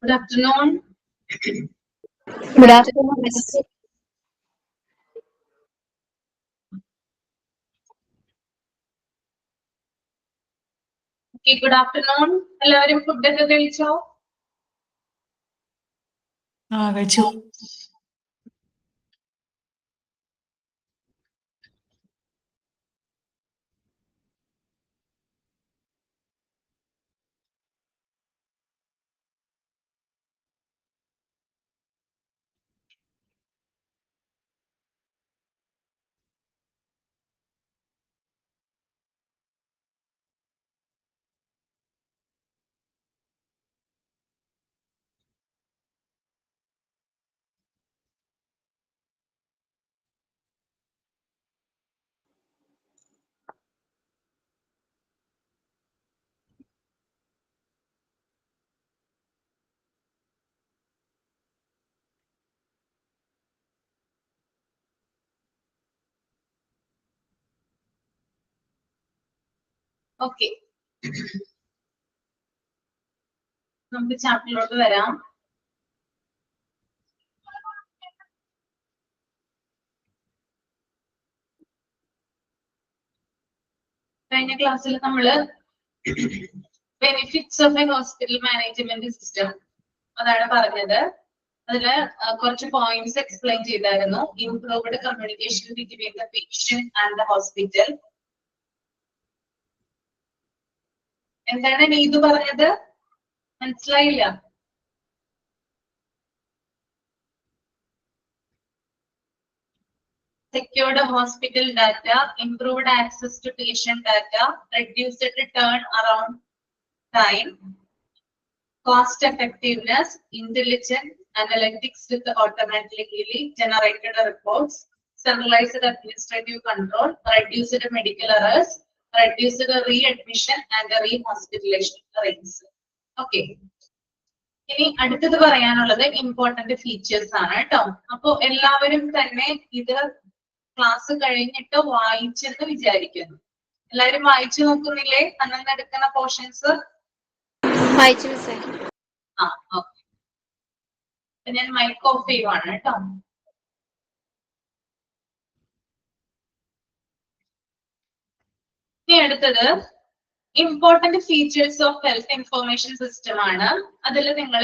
Good afternoon. Good afternoon, Miss. Okay, good afternoon. എല്ലാവരും food ഒക്കെ കഴിച്ചോ? കഴിച്ചു. ഓക്കെ, നമുക്ക് ചാപ്റ്ററിലോട്ട് വരാം. കഴിഞ്ഞ ക്ലാസ്സിൽ നമ്മള് benefits of A hospital management system അതാണ് പറഞ്ഞത്. അതില് കുറച്ച് പോയിന്റ്സ് എക്സ്പ്ലെയിൻ ചെയ്തായിരുന്നു. Improved communication between the patient and the hospital. എന്താണ് നീതു പറഞ്ഞത്? മനസ്സിലായില്ല? Secured hospital data, improved access to patient data, reduced turnaround time, cost effectiveness, intelligent analytics with automatically generated reports, centralized administrative control, reduced medical errors, reduced readmission and rehospitalization rates. Okay. ഇനി അടുത്തത് പറയാനുള്ളത് important features ആണ് കേട്ടോ. അപ്പൊ എല്ലാവരും തന്നെ ഇത് class കഴിഞ്ഞിട്ട് വായിച്ചെന്ന് വിചാരിക്കുന്നു. എല്ലാവരും വായിച്ചു നോക്കുന്നില്ലേ അന്നു എടുക്കുന്ന പോർഷൻസ്? വായിച്ചു മിസ്സേ. ഓക്കെ, ഞാൻ മൈക്ക് ഓഫ് ചെയ്യുവാണ് കേട്ടോ. ഇനി അടുത്തത് important features of health information system ആണ്. അതിൽ നിങ്ങൾ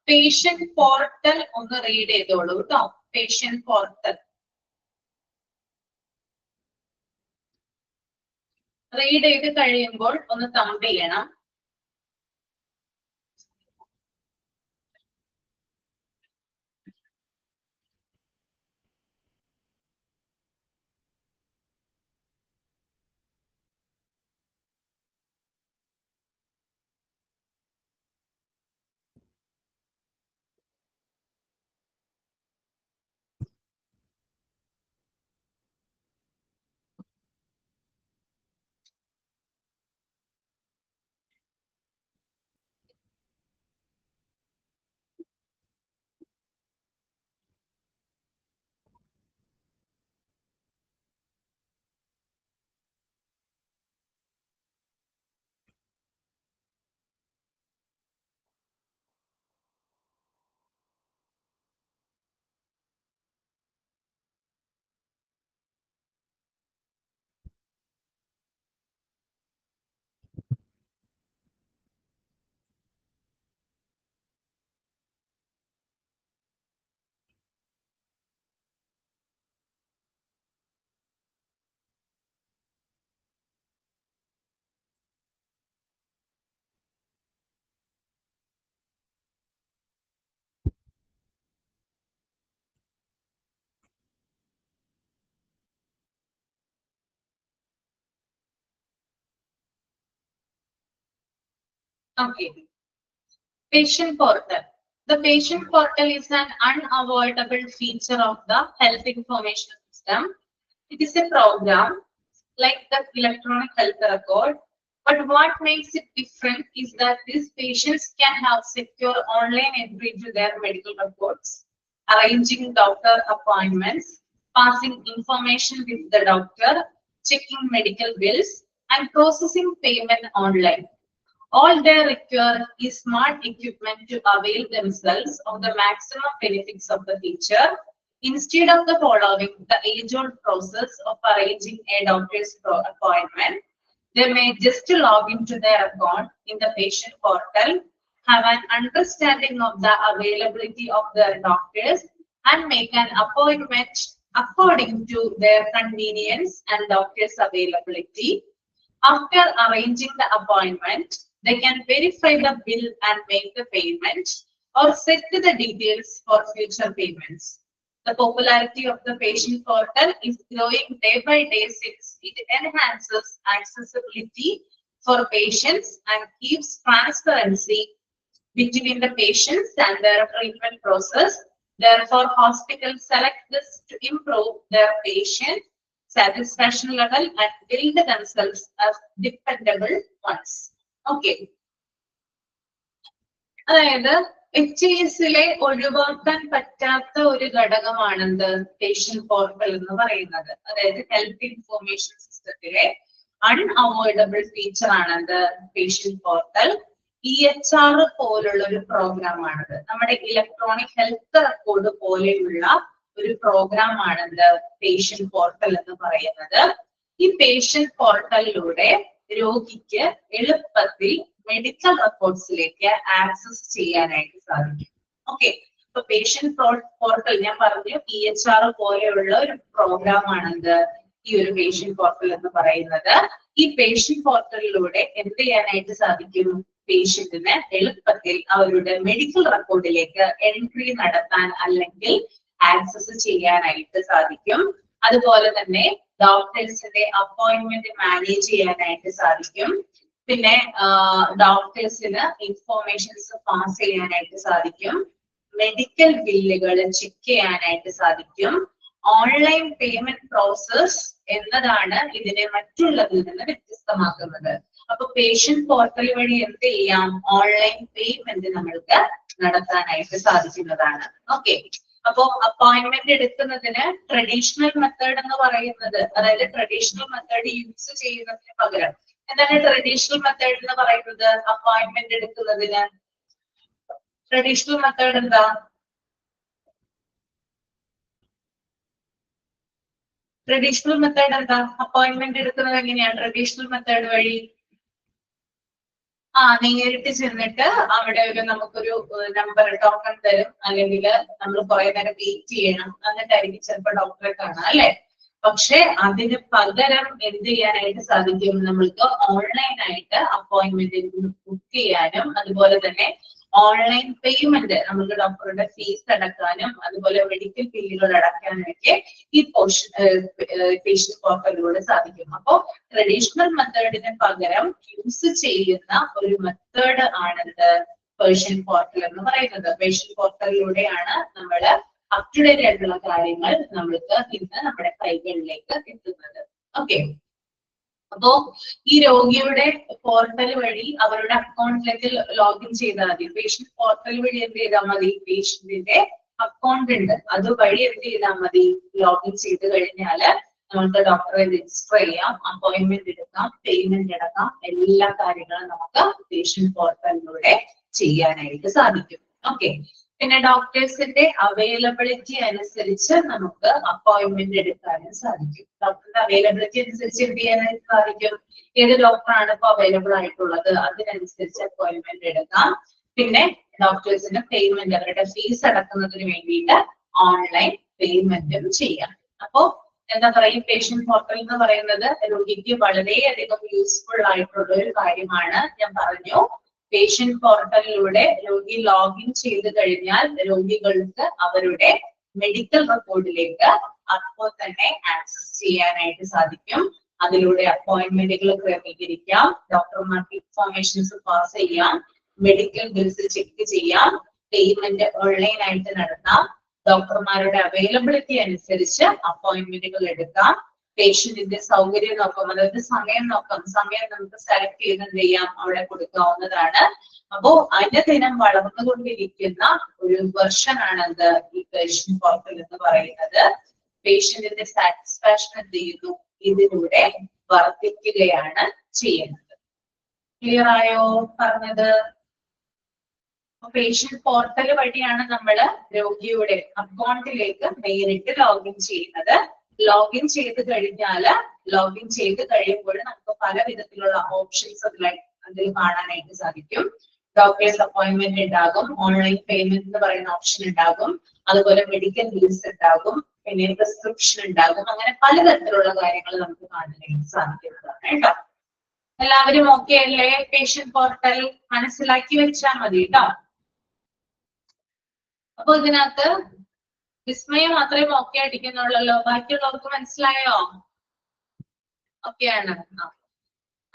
പേഷ്യന്റ് പോർട്ടൽ ഒന്ന് റീഡ് ചെയ്തോളൂ കേട്ടോ. പേഷ്യന്റ് പോർട്ടൽ റീഡ് ചെയ്ത് കഴിയുമ്പോൾ ഒന്ന് തമ്പ് ചെയ്യണം. Okay. Patient portal. The patient portal is an unavoidable feature of the health information system. It is a program like the electronic health record. But what makes it different is that these patients can have secure online entry to their medical records, arranging doctor appointments, passing information with the doctor, checking medical bills, and processing payment online. All they require is smart equipment to avail themselves of the maximum benefits of the feature. Instead of the following the age-old process of arranging a doctor's appointment, they may just log into their account in the patient portal, have an understanding of the availability of their doctors, and make an appointment according to their convenience and doctor's availability. After arranging the appointment, they can verify the bill and make the payment or set the details for future payments. The popularity of the patient portal is growing day by day since it enhances accessibility for patients and keeps transparency between the patients and their treatment process. Therefore, hospitals select this to improve their patient satisfaction level and build themselves as dependable ones. Okay. അതായത് HIS-ലെ ഒഴിവാക്കാൻ പറ്റാത്ത ഒരു ഘടകമാണെന്ത് patient portal എന്ന് പറയുന്നത്. അതായത് health information സിസ്റ്റത്തിലെ unavoidable feature ആണെന്ത് patient portal. EHR പോലുള്ള ഒരു പ്രോഗ്രാം ആണത്. നമ്മുടെ ഇലക്ട്രോണിക് ഹെൽത്ത് റെക്കോർഡ് പോലെയുള്ള ഒരു പ്രോഗ്രാം ആണെന്ത് പേഷ്യന്റ് പോർട്ടൽ എന്ന് പറയുന്നത്. ഈ പേഷ്യന്റ് പോർട്ടലിലൂടെ രോഗിക്ക് എളുപ്പത്തിൽ മെഡിക്കൽ റെക്കോർഡ്സിലേക്ക് ആക്സസ് ചെയ്യാനായിട്ട് സാധിക്കും. ഓക്കെ, ഇപ്പൊ പേഷ്യന്റ് പോർട്ടൽ ഞാൻ പറഞ്ഞു EHR പോലെയുള്ള ഒരു പ്രോഗ്രാം ആണെന്ത് ഈ ഒരു പേഷ്യന്റ് പോർട്ടൽ എന്ന് പറയുന്നത്. ഈ പേഷ്യന്റ് പോർട്ടലിലൂടെ എന്ത് ചെയ്യാനായിട്ട് സാധിക്കും? പേഷ്യന്റിന് എളുപ്പത്തിൽ അവരുടെ മെഡിക്കൽ റെക്കോർഡിലേക്ക് എൻട്രി നടത്താൻ അല്ലെങ്കിൽ ആക്സസ് ചെയ്യാനായിട്ട് സാധിക്കും. അതുപോലെ തന്നെ ഡോക്ടേഴ്സിന്റെ അപ്പോയിന്റ്മെന്റ് മാനേജ് ചെയ്യാനായിട്ട് സാധിക്കും. പിന്നെ ഡോക്ടേഴ്സിന് ഇൻഫോർമേഷൻസ് പാസ് ചെയ്യാനായിട്ട് സാധിക്കും. മെഡിക്കൽ ബില്ലുകൾ ചെക്ക് ചെയ്യാനായിട്ട് സാധിക്കും. ഓൺലൈൻ പേയ്മെന്റ് പ്രോസസ് എന്നതാണ് ഇതിനെ മറ്റുള്ളതിൽ നിന്ന് വ്യത്യസ്തമാക്കുന്നത്. അപ്പൊ പേഷ്യന്റ് പോർട്ടൽ വഴി എന്ത് ചെയ്യാം? ഓൺലൈൻ പേയ്മെന്റ് നമ്മൾക്ക് നടത്താനായിട്ട് സാധിക്കുന്നതാണ്. ഓക്കെ, അപ്പോ അപ്പോയിന്റ്മെന്റ് എടുക്കുന്നതിന് ട്രഡീഷണൽ മെത്തേഡ് എന്ന് പറയുന്നത്, അതായത് ട്രഡീഷണൽ മെത്തേഡ് യൂസ് ചെയ്യുന്നതിന് പകരം എന്താണ് ട്രഡീഷണൽ മെത്തേഡ് എന്ന് പറയുന്നത്? അപ്പോയിന്റ്മെന്റ് എടുക്കുന്നതിന് ട്രഡീഷണൽ മെത്തേഡ് എന്താ? ട്രഡീഷണൽ മെത്തേഡ് എന്താ? അപ്പോയിന്റ്മെന്റ് എടുക്കുന്നത് എങ്ങനെയാണ്? ട്രഡീഷണൽ മെത്തേഡ് വഴി നേരിട്ട് ചെന്നിട്ട് അവിടെ നമുക്കൊരു നമ്പർ ടോക്കൺ തരും, അല്ലെങ്കിൽ നമ്മൾ കുറെ നേരം വെയിറ്റ് ചെയ്യണം, എന്നിട്ടായിരിക്കും ചിലപ്പോൾ ഡോക്ടറെ കാണാം, അല്ലെ? പക്ഷെ അതിന് പകരം എന്ത് ചെയ്യാനായിട്ട് സാധിക്കും? നമ്മൾക്ക് ഓൺലൈൻ ആയിട്ട് അപ്പോയിന്റ്മെന്റ് ബുക്ക് ചെയ്യാനും അതുപോലെ തന്നെ ഓൺലൈൻ പേയ്മെന്റ് നമുക്ക് ഡോക്ടറുടെ ഫീസ് അടക്കാനും അതുപോലെ മെഡിക്കൽ ബില്ലുകൾ അടക്കാനൊക്കെ ഈ പേഷ്യന്റ് പോർട്ടലിലൂടെ സാധിക്കും. അപ്പോ ട്രഡീഷണൽ മെത്തേഡിന് പകരം യൂസ് ചെയ്യുന്ന ഒരു മെത്തേഡ് ആണെന്ത് പേഷ്യന്റ് പോർട്ടൽ എന്ന് പറയുന്നത്. പേഷ്യന്റ് പോർട്ടലിലൂടെയാണ് നമ്മൾ അപ് ടു ഡേറ്റ് ആയിട്ടുള്ള കാര്യങ്ങൾ നമ്മൾക്ക് ഇന്ന് നമ്മുടെ കൈകളിലേക്ക് എത്തുന്നത്. ഓക്കെ, അപ്പോ ഈ രോഗിയുടെ പോർട്ടൽ വഴി അവരുടെ അക്കൗണ്ടിലേക്ക് ലോഗിൻ ചെയ്താൽ മതി. പേഷ്യന്റ് പോർട്ടൽ വഴി എന്ത് ചെയ്താൽ മതി? പേഷ്യന്റിന്റെ അക്കൗണ്ട് ഉണ്ട്, അതുവഴി എന്ത് ചെയ്താൽ മതി? ലോഗിൻ ചെയ്ത് കഴിഞ്ഞാല് നമുക്ക് ഡോക്ടറെ രജിസ്റ്റർ ചെയ്യാം, അപ്പോയിന്റ്മെന്റ് എടുക്കാം, പേയ്മെന്റ് എടുക്കാം, എല്ലാ കാര്യങ്ങളും നമുക്ക് പേഷ്യന്റ് പോർട്ടലിലൂടെ ചെയ്യാനായിട്ട് സാധിക്കും. ഓക്കെ, പിന്നെ ഡോക്ടേഴ്സിന്റെ അവൈലബിലിറ്റി അനുസരിച്ച് നമുക്ക് അപ്പോയിന്റ്മെന്റ് എടുക്കാനും സാധിക്കും. ഡോക്ടറിന്റെ അവൈലബിലിറ്റി അനുസരിച്ച് എന്ത് ചെയ്യാനായിട്ട് സാധിക്കും? ഏത് ഡോക്ടറാണ് ഇപ്പൊ അവൈലബിൾ ആയിട്ടുള്ളത് അതിനനുസരിച്ച് അപ്പോയിന്റ്മെന്റ് എടുക്കാം. പിന്നെ ഡോക്ടേഴ്സിന് പേയ്മെന്റ്, അവരുടെ ഫീസ് അടക്കുന്നതിന് വേണ്ടിയിട്ട് ഓൺലൈൻ പേയ്മെന്റും ചെയ്യാം. അപ്പോ എന്താ പറയുക, പേഷ്യന്റ് പോർട്ടൽ എന്ന് പറയുന്നത് രോഗിക്ക് വളരെയധികം യൂസ്ഫുൾ ആയിട്ടുള്ള ഒരു കാര്യമാണ്. ഞാൻ പറഞ്ഞു, പേഷ്യന്റ് പോർട്ടലിലൂടെ രോഗി ലോഗിൻ ചെയ്ത് കഴിഞ്ഞാൽ രോഗികൾക്ക് അവരുടെ മെഡിക്കൽ റെക്കോർഡിലേക്ക് അപ്പോൾ തന്നെ ആക്സസ് ചെയ്യാനായിട്ട് സാധിക്കും. അതിലൂടെ അപ്പോയിന്റ്മെന്റുകൾ ക്രമീകരിക്കാം, ഡോക്ടർമാർക്ക് ഇൻഫോർമേഷൻസ് പാസ് ചെയ്യാം, മെഡിക്കൽ ബിൽസ് ചെക്ക് ചെയ്യാം, പേയ്മെന്റ് ഓൺലൈൻ ആയിട്ട് നടത്താം, ഡോക്ടർമാരുടെ അവൈലബിലിറ്റി അനുസരിച്ച് അപ്പോയിന്റ്മെന്റുകൾ എടുക്കാം, പേഷ്യന്റിന്റെ സൗകര്യം നോക്കാം, അതായത് സമയം നോക്കാം, സമയം നമുക്ക് സെലക്ട് ചെയ്ത് എന്ത് ചെയ്യാം? അവിടെ കൊടുക്കാവുന്നതാണ്. അപ്പോ അനുദിനം വളർന്നുകൊണ്ടിരിക്കുന്ന ഒരു വെർഷൻ ആണത് ഈ പേഷ്യന്റ് പോർട്ടൽ എന്ന് പറയുന്നത്. പേഷ്യന്റിന്റെ സാറ്റിസ്ഫാക്ഷൻ എന്ത് ചെയ്യുന്നു? ഇതിലൂടെ വർദ്ധിക്കുകയാണ് ചെയ്യുന്നത്. ക്ലിയർ ആയോ പറഞ്ഞത്? പേഷ്യന്റ് പോർട്ടൽ വഴിയാണ് നമ്മൾ രോഗിയുടെ അക്കൗണ്ടിലേക്ക് നേരിട്ട് ലോഗിൻ ചെയ്യുന്നത്. ലോഗിൻ ചെയ്ത് കഴിയുമ്പോൾ നമുക്ക് പല വിധത്തിലുള്ള ഓപ്ഷൻസ് അതിൽ കാണാനായിട്ട് സാധിക്കും. ഡോക്ടേഴ്സ് അപ്പോയിന്റ്മെന്റ് ഉണ്ടാകും, ഓൺലൈൻ പേയ്മെന്റ് എന്ന് പറയുന്ന ഓപ്ഷൻ ഉണ്ടാകും, അതുപോലെ മെഡിക്കൽ ബിൽസ് ഉണ്ടാകും, പിന്നെ പ്രിസ്ക്രിപ്ഷൻ ഉണ്ടാകും. അങ്ങനെ പലതരത്തിലുള്ള കാര്യങ്ങൾ നമുക്ക് കാണാനായിട്ട് സാധിക്കുന്നതാണ് കേട്ടോ. എല്ലാവരും ഓക്കെ അല്ലേ? പേഷ്യന്റ് പോർട്ടൽ മനസ്സിലാക്കി വെച്ചാൽ മതി കേട്ടോ. അപ്പൊ ഇതിനകത്ത് വിസ്മയ മാത്രമേ ഓക്കെ അടിക്കുന്നുള്ളല്ലോ, ബാക്കിയുള്ളവർക്ക് മനസ്സിലായോ? ഓക്കെയാണ്.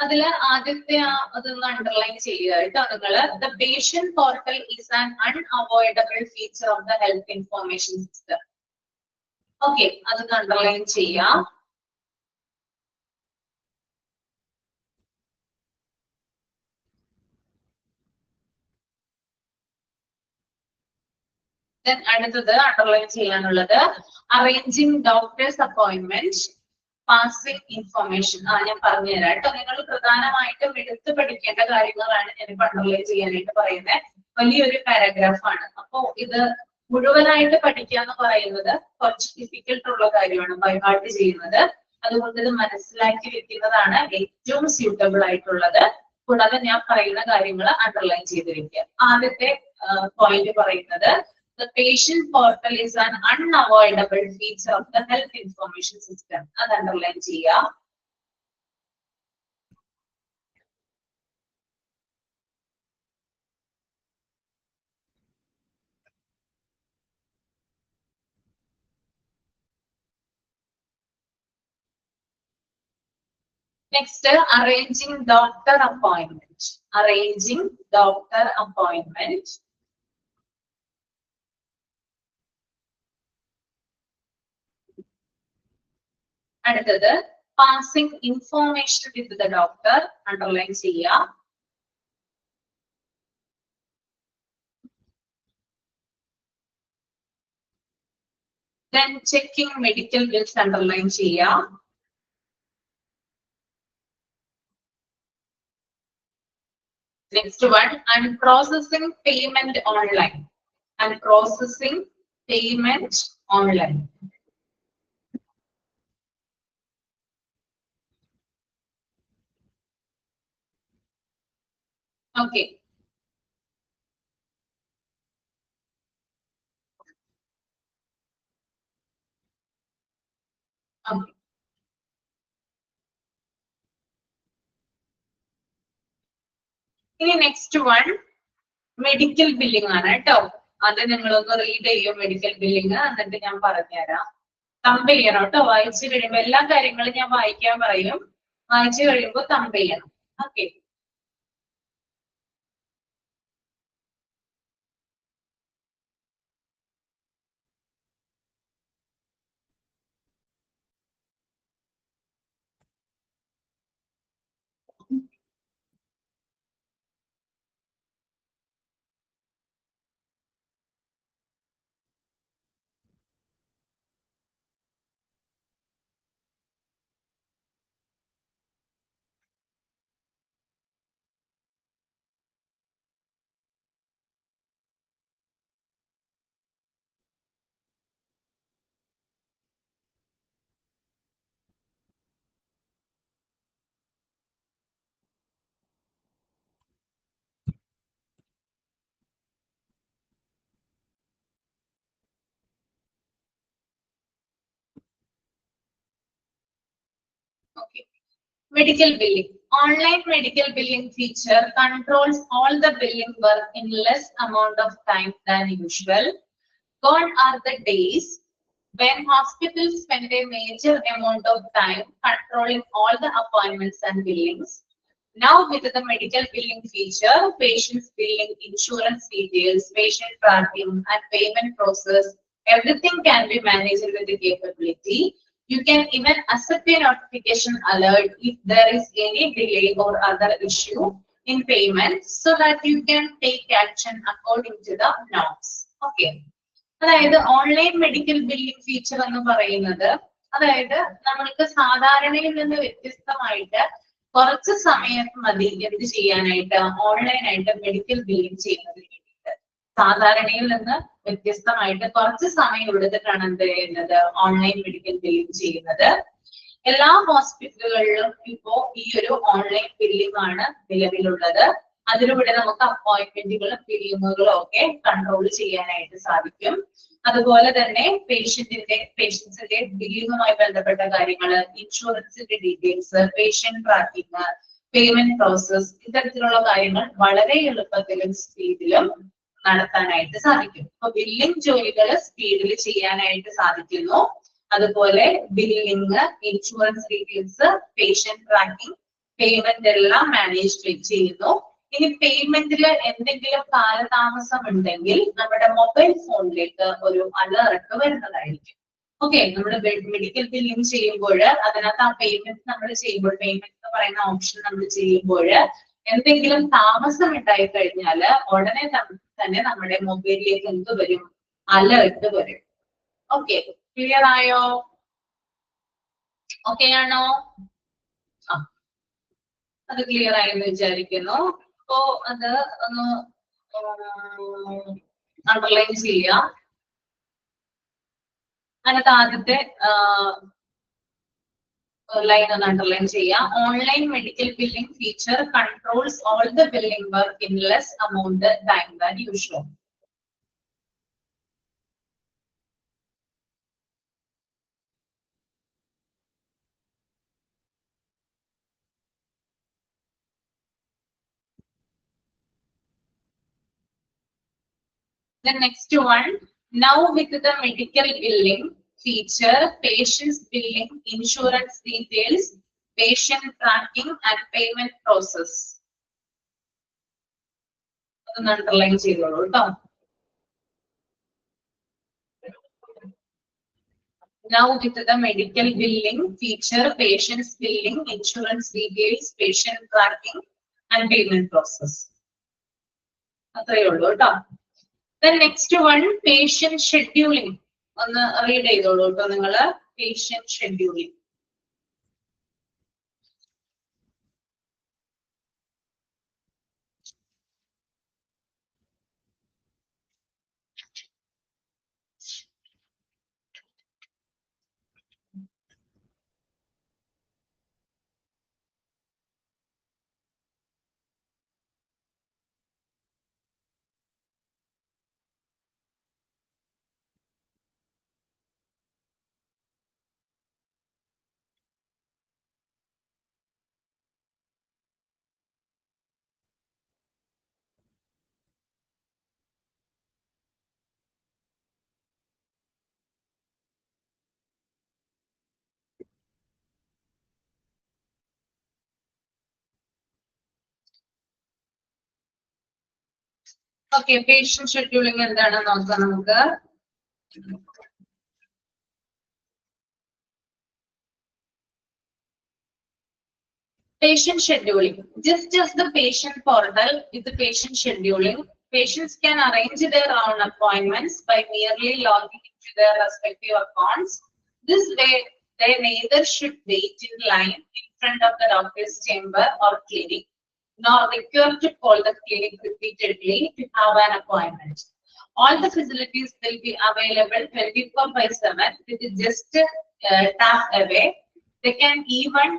അതില് ആദ്യത്തെ അതൊന്ന് അണ്ടർലൈൻ ചെയ്യുക കേട്ടോ നിങ്ങള്. The patient portal is an unavoidable feature of the health information system. Okay, അതൊന്ന് അണ്ടർലൈൻ ചെയ്യാം. അടുത്തത് അണ്ടർലൈൻ ചെയ്യാനുള്ളത് arranging doctors appointment, passing information. ഞാൻ പറഞ്ഞുതരാം കേട്ടോ. നിങ്ങൾ പ്രധാനമായിട്ടും എടുത്ത് പഠിക്കേണ്ട കാര്യങ്ങളാണ് ഞാൻ അണ്ടർലൈൻ ചെയ്യാനായിട്ട് പറയുന്നത്. വലിയൊരു പാരഗ്രാഫാണ്. അപ്പോ ഇത് മുഴുവനായിട്ട് പഠിക്കുക എന്ന് പറയുന്നത് കുറച്ച് ഡിഫിക്കൽട്ട് ഉള്ള കാര്യമാണ്, ബൈ ഹാർട്ട് ചെയ്യുന്നത്. അതുകൊണ്ട് ഇത് മനസ്സിലാക്കി വെക്കുന്നതാണ് ഏറ്റവും സ്യൂട്ടബിൾ ആയിട്ടുള്ളത്. കൂടാതെ ഞാൻ പറയുന്ന കാര്യങ്ങൾ അണ്ടർലൈൻ ചെയ്ത് വെക്കുക. ആദ്യത്തെ പോയിന്റ് പറയുന്നത് the patient portal is an unavoidable feature of the health information system. അത് അണ്ടർലൈൻ ചെയ്യുക. Next, arranging doctor appointment. Arranging doctor appointment. അടുത്തത് passing information with the doctor. Underline ചെയ്യുക. Then checking medical bills. Underline ചെയ്യുക. Next one, and processing payment online. And processing payment online. Okay. Okay. ഇനി next one medical billing ആണ് കേട്ടോ. അത് നിങ്ങളൊന്ന് read ചെയ്യും medical billing, എന്നിട്ട് ഞാൻ പറഞ്ഞുതരാം. തമ്പ് ചെയ്യണം കേട്ടോ. വായിച്ചു കഴിയുമ്പോൾ എല്ലാ കാര്യങ്ങളും ഞാൻ വായിക്കാൻ പറയും. വായിച്ചു കഴിയുമ്പോൾ തമ്പ് ചെയ്യണം. Okay. Okay. Medical billing. Online medical billing feature controls all the billing work in less amount of time than usual. Gone are the days when hospitals spend a major amount of time controlling all the appointments and billings. Now with the medical billing feature, patients billing, insurance details, patient tracking and payment process, everything can be managed with the capability. You can even accept a notification alert if there is any delay or other issue in payment so that you can take action according to the norms. Okay. അതായത് online medical billing feature എന്ന് പറയുന്നത്, അതായത് നമ്മൾക്ക് സാധാരണയിൽ നിന്ന് വ്യത്യസ്തമായിട്ട് കുറച്ച് സമയം മതി എന്ത് ചെയ്യാനായിട്ട്, ഓൺലൈനായിട്ട് മെഡിക്കൽ ബില്ലിംഗ് ചെയ്യുന്നതിന് വേണ്ടിയിട്ട്. സാധാരണയിൽ നിന്ന് വ്യത്യസ്തമായിട്ട് കുറച്ച് സമയം എടുത്തിട്ടാണ് എന്ത് ചെയ്യുന്നത്, ഓൺലൈൻ മെഡിക്കൽ ബില്ലിംഗ് ചെയ്യുന്നത്. എല്ലാ ഹോസ്പിറ്റലുകളിലും ഇപ്പോ ഈ ഒരു ഓൺലൈൻ ബില്ലിംഗ് ആണ് നിലവിലുള്ളത്. അതിലൂടെ നമുക്ക് അപ്പോയിന്റ്മെന്റുകളും ബില്ലിങ്ങുകളും ഒക്കെ കൺട്രോൾ ചെയ്യാനായിട്ട് സാധിക്കും. അതുപോലെ തന്നെ പേഷ്യൻസിന്റെ ബില്ലിങ്ങുമായി ബന്ധപ്പെട്ട കാര്യങ്ങൾ, ഇൻഷുറൻസിന്റെ details, patient tracking, payment process, ഇത്തരത്തിലുള്ള കാര്യങ്ങൾ വളരെ എളുപ്പത്തിലും സ്പീഡിലും നടത്താനായിട്ട് സാധിക്കും. അപ്പൊ ബില്ലിംഗ് ജോലികൾ സ്പീഡിൽ ചെയ്യാനായിട്ട് സാധിക്കുന്നു. അതുപോലെ billing, insurance details, patient tracking, payment എല്ലാം മാനേജ് ചെയ്യുന്നു. ഇനി പേയ്മെന്റിൽ എന്തെങ്കിലും കാലതാമസം ഉണ്ടെങ്കിൽ നമ്മുടെ മൊബൈൽ ഫോണിലേക്ക് ഒരു അലേർട്ട് വരുന്നതായിരിക്കും. ഓക്കെ, നമ്മൾ മെഡിക്കൽ ബില്ലിംഗ് ചെയ്യുമ്പോൾ അതിനകത്ത് ആ പേയ്മെന്റ് നമ്മൾ ചെയ്യുമ്പോൾ, പേയ്മെന്റ് എന്ന് പറയുന്ന ഓപ്ഷൻ നമ്മൾ ചെയ്യുമ്പോൾ എന്തെങ്കിലും താമസം ഉണ്ടായി കഴിഞ്ഞാൽ ഉടനെ തന്നെ നമ്മുടെ മൊബൈലിലേക്ക് എന്ത് വരും, അലേർട്ട് വരും. ഓക്കെ, ക്ലിയർ ആയോ? ഓക്കെ ആണോ? അത് ക്ലിയർ ആയെന്ന് വിചാരിക്കുന്നു. അപ്പോ അത് ഒന്ന് അണ്ടർലൈൻ ചെയ്യാം. അതിനകത്ത് ആദ്യത്തെ ലൈൻ ഒന്ന് അണ്ടർലൈൻ ചെയ്യാം. Online medical billing feature controls all the billing work in less amount time than usual. The next one, now with the medical billing feature, patient's billing, insurance details, patient tracking and payment process. ഒന്ന് underline ചെയ്തോളൂ കേട്ടോ. Now with the medical billing feature, patient's billing, insurance details, patient tracking and payment process. അത്രയേ ഉള്ളൂ കേട്ടോ. The next one, patient scheduling. ഒന്ന് read ചെയ്തോളൂ കേട്ടോ നിങ്ങള്. Patient scheduling. Okay, patient scheduling എന്താണെന്ന് നോക്കാം നമുക്ക്. Patient scheduling. Just as the patient portal is the patient scheduling, patients can arrange their own appointments by merely logging into their respective accounts. This way, they neither should wait in line in front of the doctor's chamber or clinic, nor required to call the clinic repeatedly to have an appointment. All the facilities will be available 24/7 with just tap away. They can even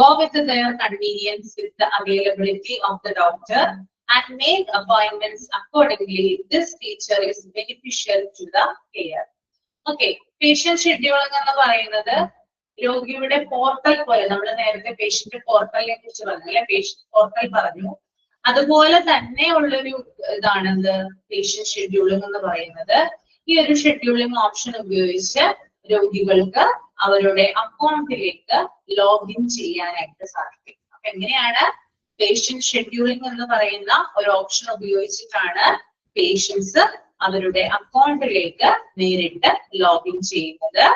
go with their convenience with the availability of the doctor and make appointments accordingly. This feature is beneficial to the care. Okay, patient scheduling എന്ന് പറയുന്നത് രോഗിയുടെ portal പോലെ, നമ്മൾ നേരത്തെ patient പോർട്ടലിനെ കുറിച്ച് പറഞ്ഞു അല്ലെ, patient portal പറഞ്ഞു, അതുപോലെ തന്നെ ഉള്ളൊരു ഇതാണെന്ത് പേഷ്യന്റ് ഷെഡ്യൂളിംഗ് എന്ന് പറയുന്നത്. ഈ ഒരു ഷെഡ്യൂളിംഗ് ഓപ്ഷൻ ഉപയോഗിച്ച് രോഗികൾക്ക് അവരുടെ അക്കൗണ്ടിലേക്ക് ലോഗിൻ ചെയ്യാനായിട്ട് സാധിക്കും. അപ്പൊ എങ്ങനെയാണ് പേഷ്യന്റ് ഷെഡ്യൂളിംഗ് എന്ന് പറയുന്ന ഒരു ഓപ്ഷൻ ഉപയോഗിച്ചിട്ടാണ് പേഷ്യൻസ് അവരുടെ അക്കൗണ്ടിലേക്ക് നേരിട്ട് ലോഗിൻ ചെയ്യുന്നത്.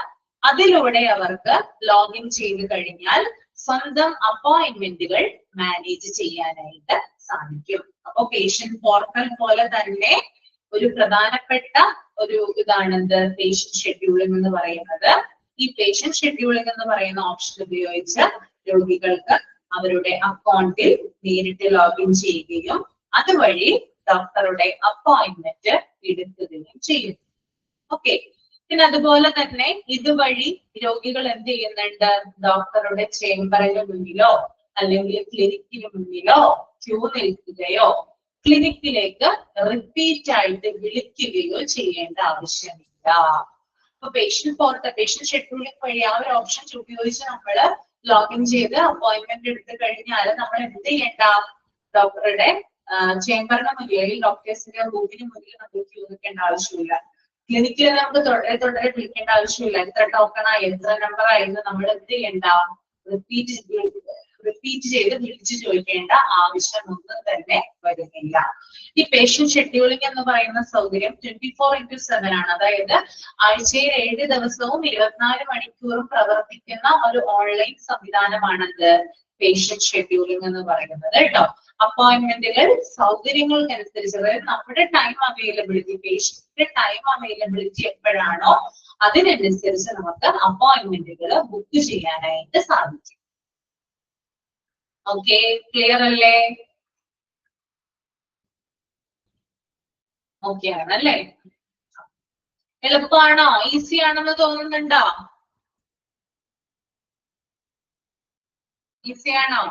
അതിലൂടെ അവർക്ക് ലോഗിൻ ചെയ്ത് കഴിഞ്ഞാൽ സ്വന്തം അപ്പോയിന്റ്മെന്റുകൾ മാനേജ് ചെയ്യാനായിട്ട് സാധിക്കും. അപ്പൊ പേഷ്യന്റ് പോർട്ടൽ പോലെ തന്നെ ഒരു പ്രധാനപ്പെട്ട ഒരു ഇതാണെന്ത് പേഷ്യന്റ് ഷെഡ്യൂളിംഗ് എന്ന് പറയുന്നത്. ഈ പേഷ്യന്റ് ഷെഡ്യൂളിംഗ് എന്ന് പറയുന്ന ഓപ്ഷൻ ഉപയോഗിച്ച് രോഗികൾക്ക് അവരുടെ അക്കൗണ്ടിൽ നേരിട്ട് ലോഗിൻ ചെയ്യുകയും അതുവഴി ഡോക്ടറുടെ അപ്പോയിന്റ്മെന്റ് എടുക്കുകയും ചെയ്യുന്നു. ഓക്കെ, പിന്നെ അതുപോലെ തന്നെ ഇതുവഴി രോഗികൾ എന്ത് ചെയ്യുന്നുണ്ട്? ഡോക്ടറുടെ ചേംബറിന് മുന്നിലോ അല്ലെങ്കിൽ ക്ലിനിക്കിന് മുന്നിലോ ക്യൂ നിൽക്കുകയോ ക്ലിനിക്കിലേക്ക് റിപ്പീറ്റ് ആയിട്ട് വിളിക്കുകയോ ചെയ്യേണ്ട ആവശ്യമില്ല. അപ്പൊ പേഷ്യന്റ് ഷെഡ്യൂളിംഗ് വഴി ആ ഒരു ഓപ്ഷൻ ഉപയോഗിച്ച് നമ്മൾ ലോഗിൻ ചെയ്ത് അപ്പോയിന്റ്മെന്റ് എടുത്തു കഴിഞ്ഞാൽ നമ്മൾ എന്ത് ചെയ്യേണ്ട? ഡോക്ടറുടെ ചേംബറിന് മുന്നിൽ ഡോക്ടേഴ്സിന്റെ റൂമിന് മുന്നിൽ നമ്മൾ ക്യൂ നിൽക്കേണ്ട ആവശ്യമില്ല. ക്ലിനിക്കിൽ നമുക്ക് തുടരെ വിളിക്കേണ്ട ആവശ്യമില്ല. എത്ര ടോക്കണായി എത്ര നമ്പറായി എന്ന് നമ്മൾ എന്ത് ചെയ്യണ്ട? റിപ്പീറ്റ് ചെയ്ത് വിളിച്ചു ചോദിക്കേണ്ട ആവശ്യമൊന്നും തന്നെ വരുന്നില്ല. ഈ പേഷ്യന്റ് ഷെഡ്യൂളിംഗ് എന്ന് പറയുന്ന സൗകര്യം 24/7 ആണ്. അതായത് ആഴ്ചയിൽ 7 ദിവസവും 24 മണിക്കൂറും പ്രവർത്തിക്കുന്ന ഒരു ഓൺലൈൻ സംവിധാനമാണത് പേഷ്യന്റ് ഷെഡ്യൂളിംഗ് എന്ന് പറയുന്നത് കേട്ടോ. അപ്പോയിന്റ്മെന്റുകൾ സൗകര്യങ്ങൾക്കനുസരിച്ച്, അതായത് നമ്മുടെ ടൈം അവൈലബിലിറ്റി, പേഷ്യന്റിന്റെ ടൈം അവൈലബിലിറ്റി എപ്പോഴാണോ അതിനനുസരിച്ച് നമുക്ക് അപ്പോയിന്റ്മെന്റുകൾ ബുക്ക് ചെയ്യാനായിട്ട് സാധിക്കും. ഓക്കെ, ക്ലിയർ അല്ലേ? ഓക്കെ ആണല്ലേ? എളുപ്പമാണോ? ഈസി ആണെന്ന് തോന്നുന്നുണ്ടോ? ഈസി ആണോ?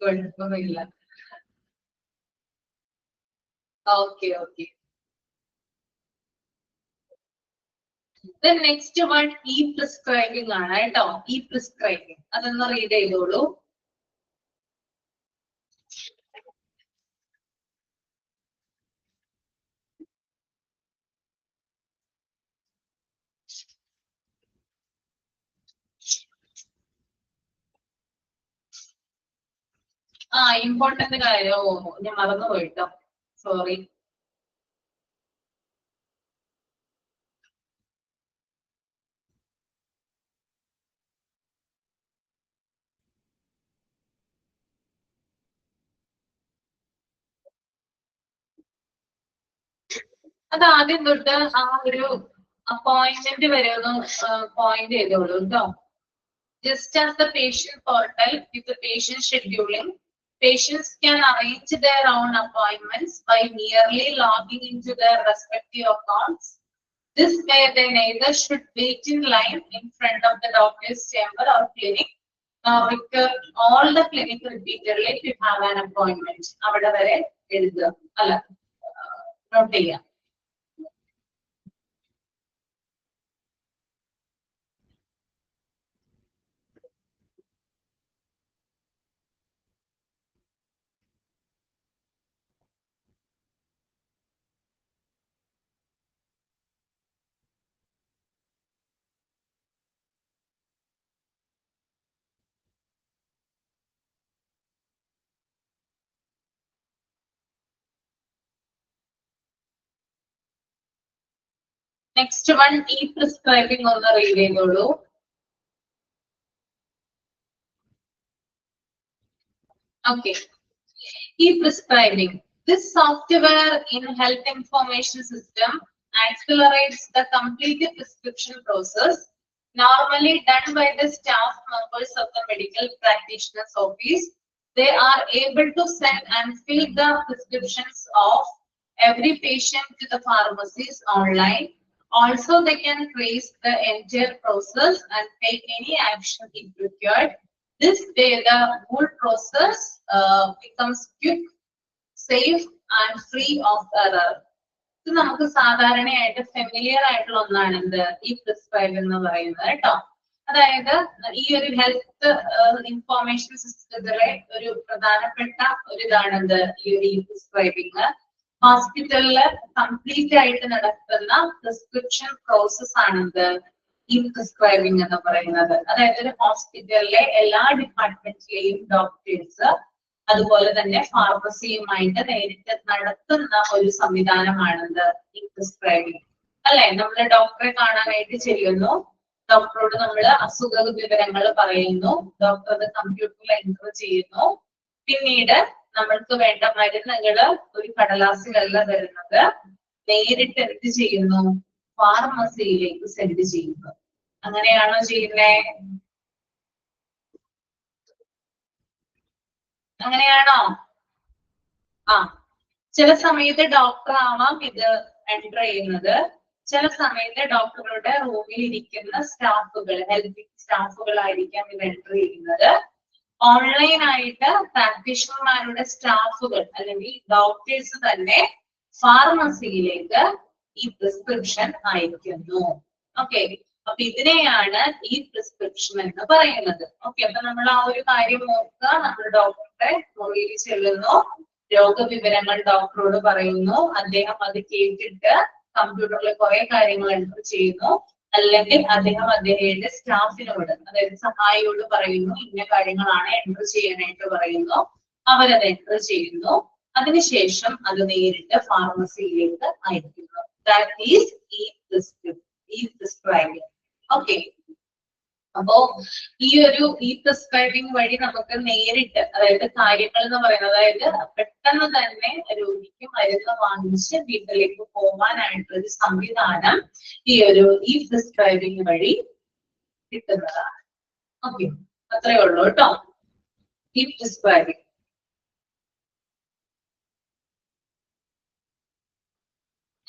കുഴപ്പമില്ല. Okay okay. Then next one e-prescribing ആണ് കേട്ടോ. e-prescribing അതൊന്ന് റീഡ് ചെയ്തോളൂ. ഇമ്പോർട്ടന്റ് കാര്യം ഞാൻ മറന്നുപോയിട്ടോ, സോറി. അത് ആദ്യം തൊട്ട് ആ ഒരു അപ്പോയിന്റ്മെന്റ് വരെ ഒന്ന് പോയിന്റ് ചെയ്തോളൂ കേട്ടോ. Just as the patient portal with the patient scheduling, patients can arrange their own appointments by merely logging into their respective accounts. This way, they neither should wait in line in front of the doctor's chamber or clinic, nor recur all the clinic repeatedly to have an appointment. അവിടെ വരെ എഴുതുക, അല്ല not ചെയ്യാം. Next one, e-prescribing on the read. Okay, e-prescribing. This software in health information system accelerates the complete prescription process, normally done by the staff members of the medical practitioner's office. They are able to send and fill the prescriptions of every patient to the pharmacies online. Also, they can trace the entire process and take any action if required. This way, the whole process becomes quick, safe, and free of error. ഇത് നമുക്ക് സാധാരണയായിട്ട് familiar ആയിട്ടുള്ള ഒന്നാണ് എന്ത് ഈ prescribe എന്ന് പറയുന്നത് കേട്ടോ. അതായത് ഈ ഒരു ഹെൽത്ത് ഇൻഫോർമേഷൻ സിസ്റ്റത്തിലെ ഒരു പ്രധാനപ്പെട്ട ഒരു ഇതാണ് എന്ത് ഈ ഒരു പ്രിസ്ക്രൈബിങ്. ഹോസ്പിറ്റലില് കംപ്ലീറ്റ് ആയിട്ട് നടത്തുന്ന പ്രിസ്ക്രിപ്ഷൻ പ്രോസസ് ആണെന്ത് ഈ പ്രിസ്ക്രൈബിംഗ് എന്ന് പറയുന്നത്. അതായത് ഒരു ഹോസ്പിറ്റലിലെ എല്ലാ ഡിപ്പാർട്ട്മെന്റിലെയും ഡോക്ടേഴ്സ് അതുപോലെ തന്നെ ഫാർമസിയുമായിട്ട് നേരിട്ട് നടത്തുന്ന ഒരു സംവിധാനമാണെന്ത് ഈ പ്രിസ്ക്രൈബിംഗ്. അല്ലെ, നമ്മൾ ഡോക്ടറെ കാണാനായിട്ട് ചെല്ലുന്നു, ഡോക്ടറോട് നമ്മൾ അസുഖ വിവരങ്ങൾ പറയുന്നു, ഡോക്ടർ അത് കമ്പ്യൂട്ടറിൽ എൻറ്റർ ചെയ്യുന്നു, പിന്നീട് നമ്മൾക്ക് വേണ്ട മരുന്നുകള് ഒരു കടലാസിലല്ല വരുന്നത്, നേരിട്ട് എന്ത് ചെയ്യുന്നു, ഫാർമസിയിലേക്ക് സെൻഡ് ചെയ്യുന്നു. അങ്ങനെയാണോ ചെയ്യുന്നേ? അങ്ങനെയാണോ? ആ, ചില സമയത്ത് ഡോക്ടർ ആവാം ഇത് എൻ്റർ ചെയ്യുന്നത്. ചില സമയത്ത് ഡോക്ടറുടെ റൂമിൽ ഇരിക്കുന്ന സ്റ്റാഫുകൾ, ഹെൽപ്പിംഗ് സ്റ്റാഫുകളായിരിക്കാം ഇത് എൻ്റർ ചെയ്യുന്നത്. ഓൺലൈൻ ആയിട്ട് പ്രാക്ടീഷണർമാരുടെ സ്റ്റാഫുകൾ അല്ലെങ്കിൽ ഡോക്ടേഴ്സ് തന്നെ ഫാർമസിയിലേക്ക് ഈ പ്രിസ്ക്രിപ്ഷൻ അയക്കുന്നു. ഓക്കെ, അപ്പൊ ഇതിനെയാണ് ഈ പ്രിസ്ക്രിപ്ഷൻ എന്ന് പറയുന്നത്. ഓക്കെ, അപ്പൊ നമ്മൾ ആ ഒരു കാര്യം നോക്കുക. നമ്മൾ ഡോക്ടറുടെ മുറിയിൽ ചെല്ലുന്നു, രോഗവിവരങ്ങൾ ഡോക്ടറോട് പറയുന്നു, അദ്ദേഹം അത് കേട്ടിട്ട് കമ്പ്യൂട്ടറിൽ കുറെ കാര്യങ്ങൾ എൻ്റർ ചെയ്യുന്നു, അല്ലെങ്കിൽ അദ്ദേഹത്തിന്റെ സ്റ്റാഫിനോട്, അതായത് സഹായിയോട് പറയുന്നു ഇന്ന കാര്യങ്ങളാണ് എൻ്റർ ചെയ്യാനായിട്ട് പറയുന്നു, അവരത് എൻ്റർ ചെയ്യുന്നു. അതിനുശേഷം അത് നേരിട്ട് ഫാർമസിയിലേക്ക് അയക്കുന്നു. ദാറ്റ് ഈസ് ഈ പ്രിസ്ക്രൈബിംഗ്. ഓക്കെ, അപ്പോ ഈ പ്രിസ്ക്രൈബിംഗ് വഴി നമുക്ക് നേരിട്ട്, അതായത് കാര്യങ്ങൾ എന്ന് പറയുന്നത്, അതായത് പെട്ടെന്ന് തന്നെ രോഗിക്ക് മരുന്ന് വാങ്ങിച്ച് വീട്ടിലേക്ക് പോകാനായിട്ടുള്ള ഒരു സംവിധാനം ഈ പ്രിസ്ക്രൈബിംഗ് വഴി കിട്ടുന്നതാണ്. ഓക്കെ, അത്രേ ഉള്ളൂ കേട്ടോ ഈ പ്രിസ്ക്രൈബിംഗ്.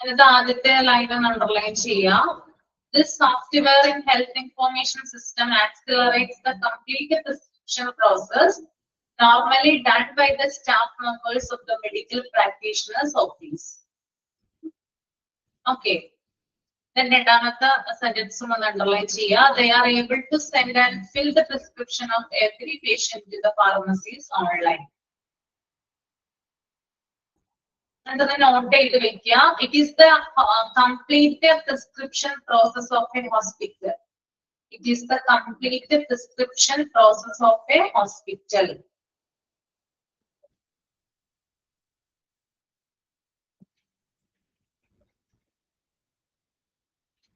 എന്നിട്ട് ആദ്യത്തെ ലൈൻ ഒന്ന് അണ്ടർലൈൻ ചെയ്യാം. This software in health information system accelerates the complete prescription process normally done by the staff members of the medical practitioner's office. Okay. Then രണ്ടാമത്തെ സെന്റൻസും ഒന്ന് അണ്ടർലൈൻ ചെയ്യുക. They are able to send and fill the prescription of every patient to the pharmacies online. And then note ചെയ്ത് വെക്കുക. It is the complete prescription process of a hospital. It is the complete prescription process of a hospital.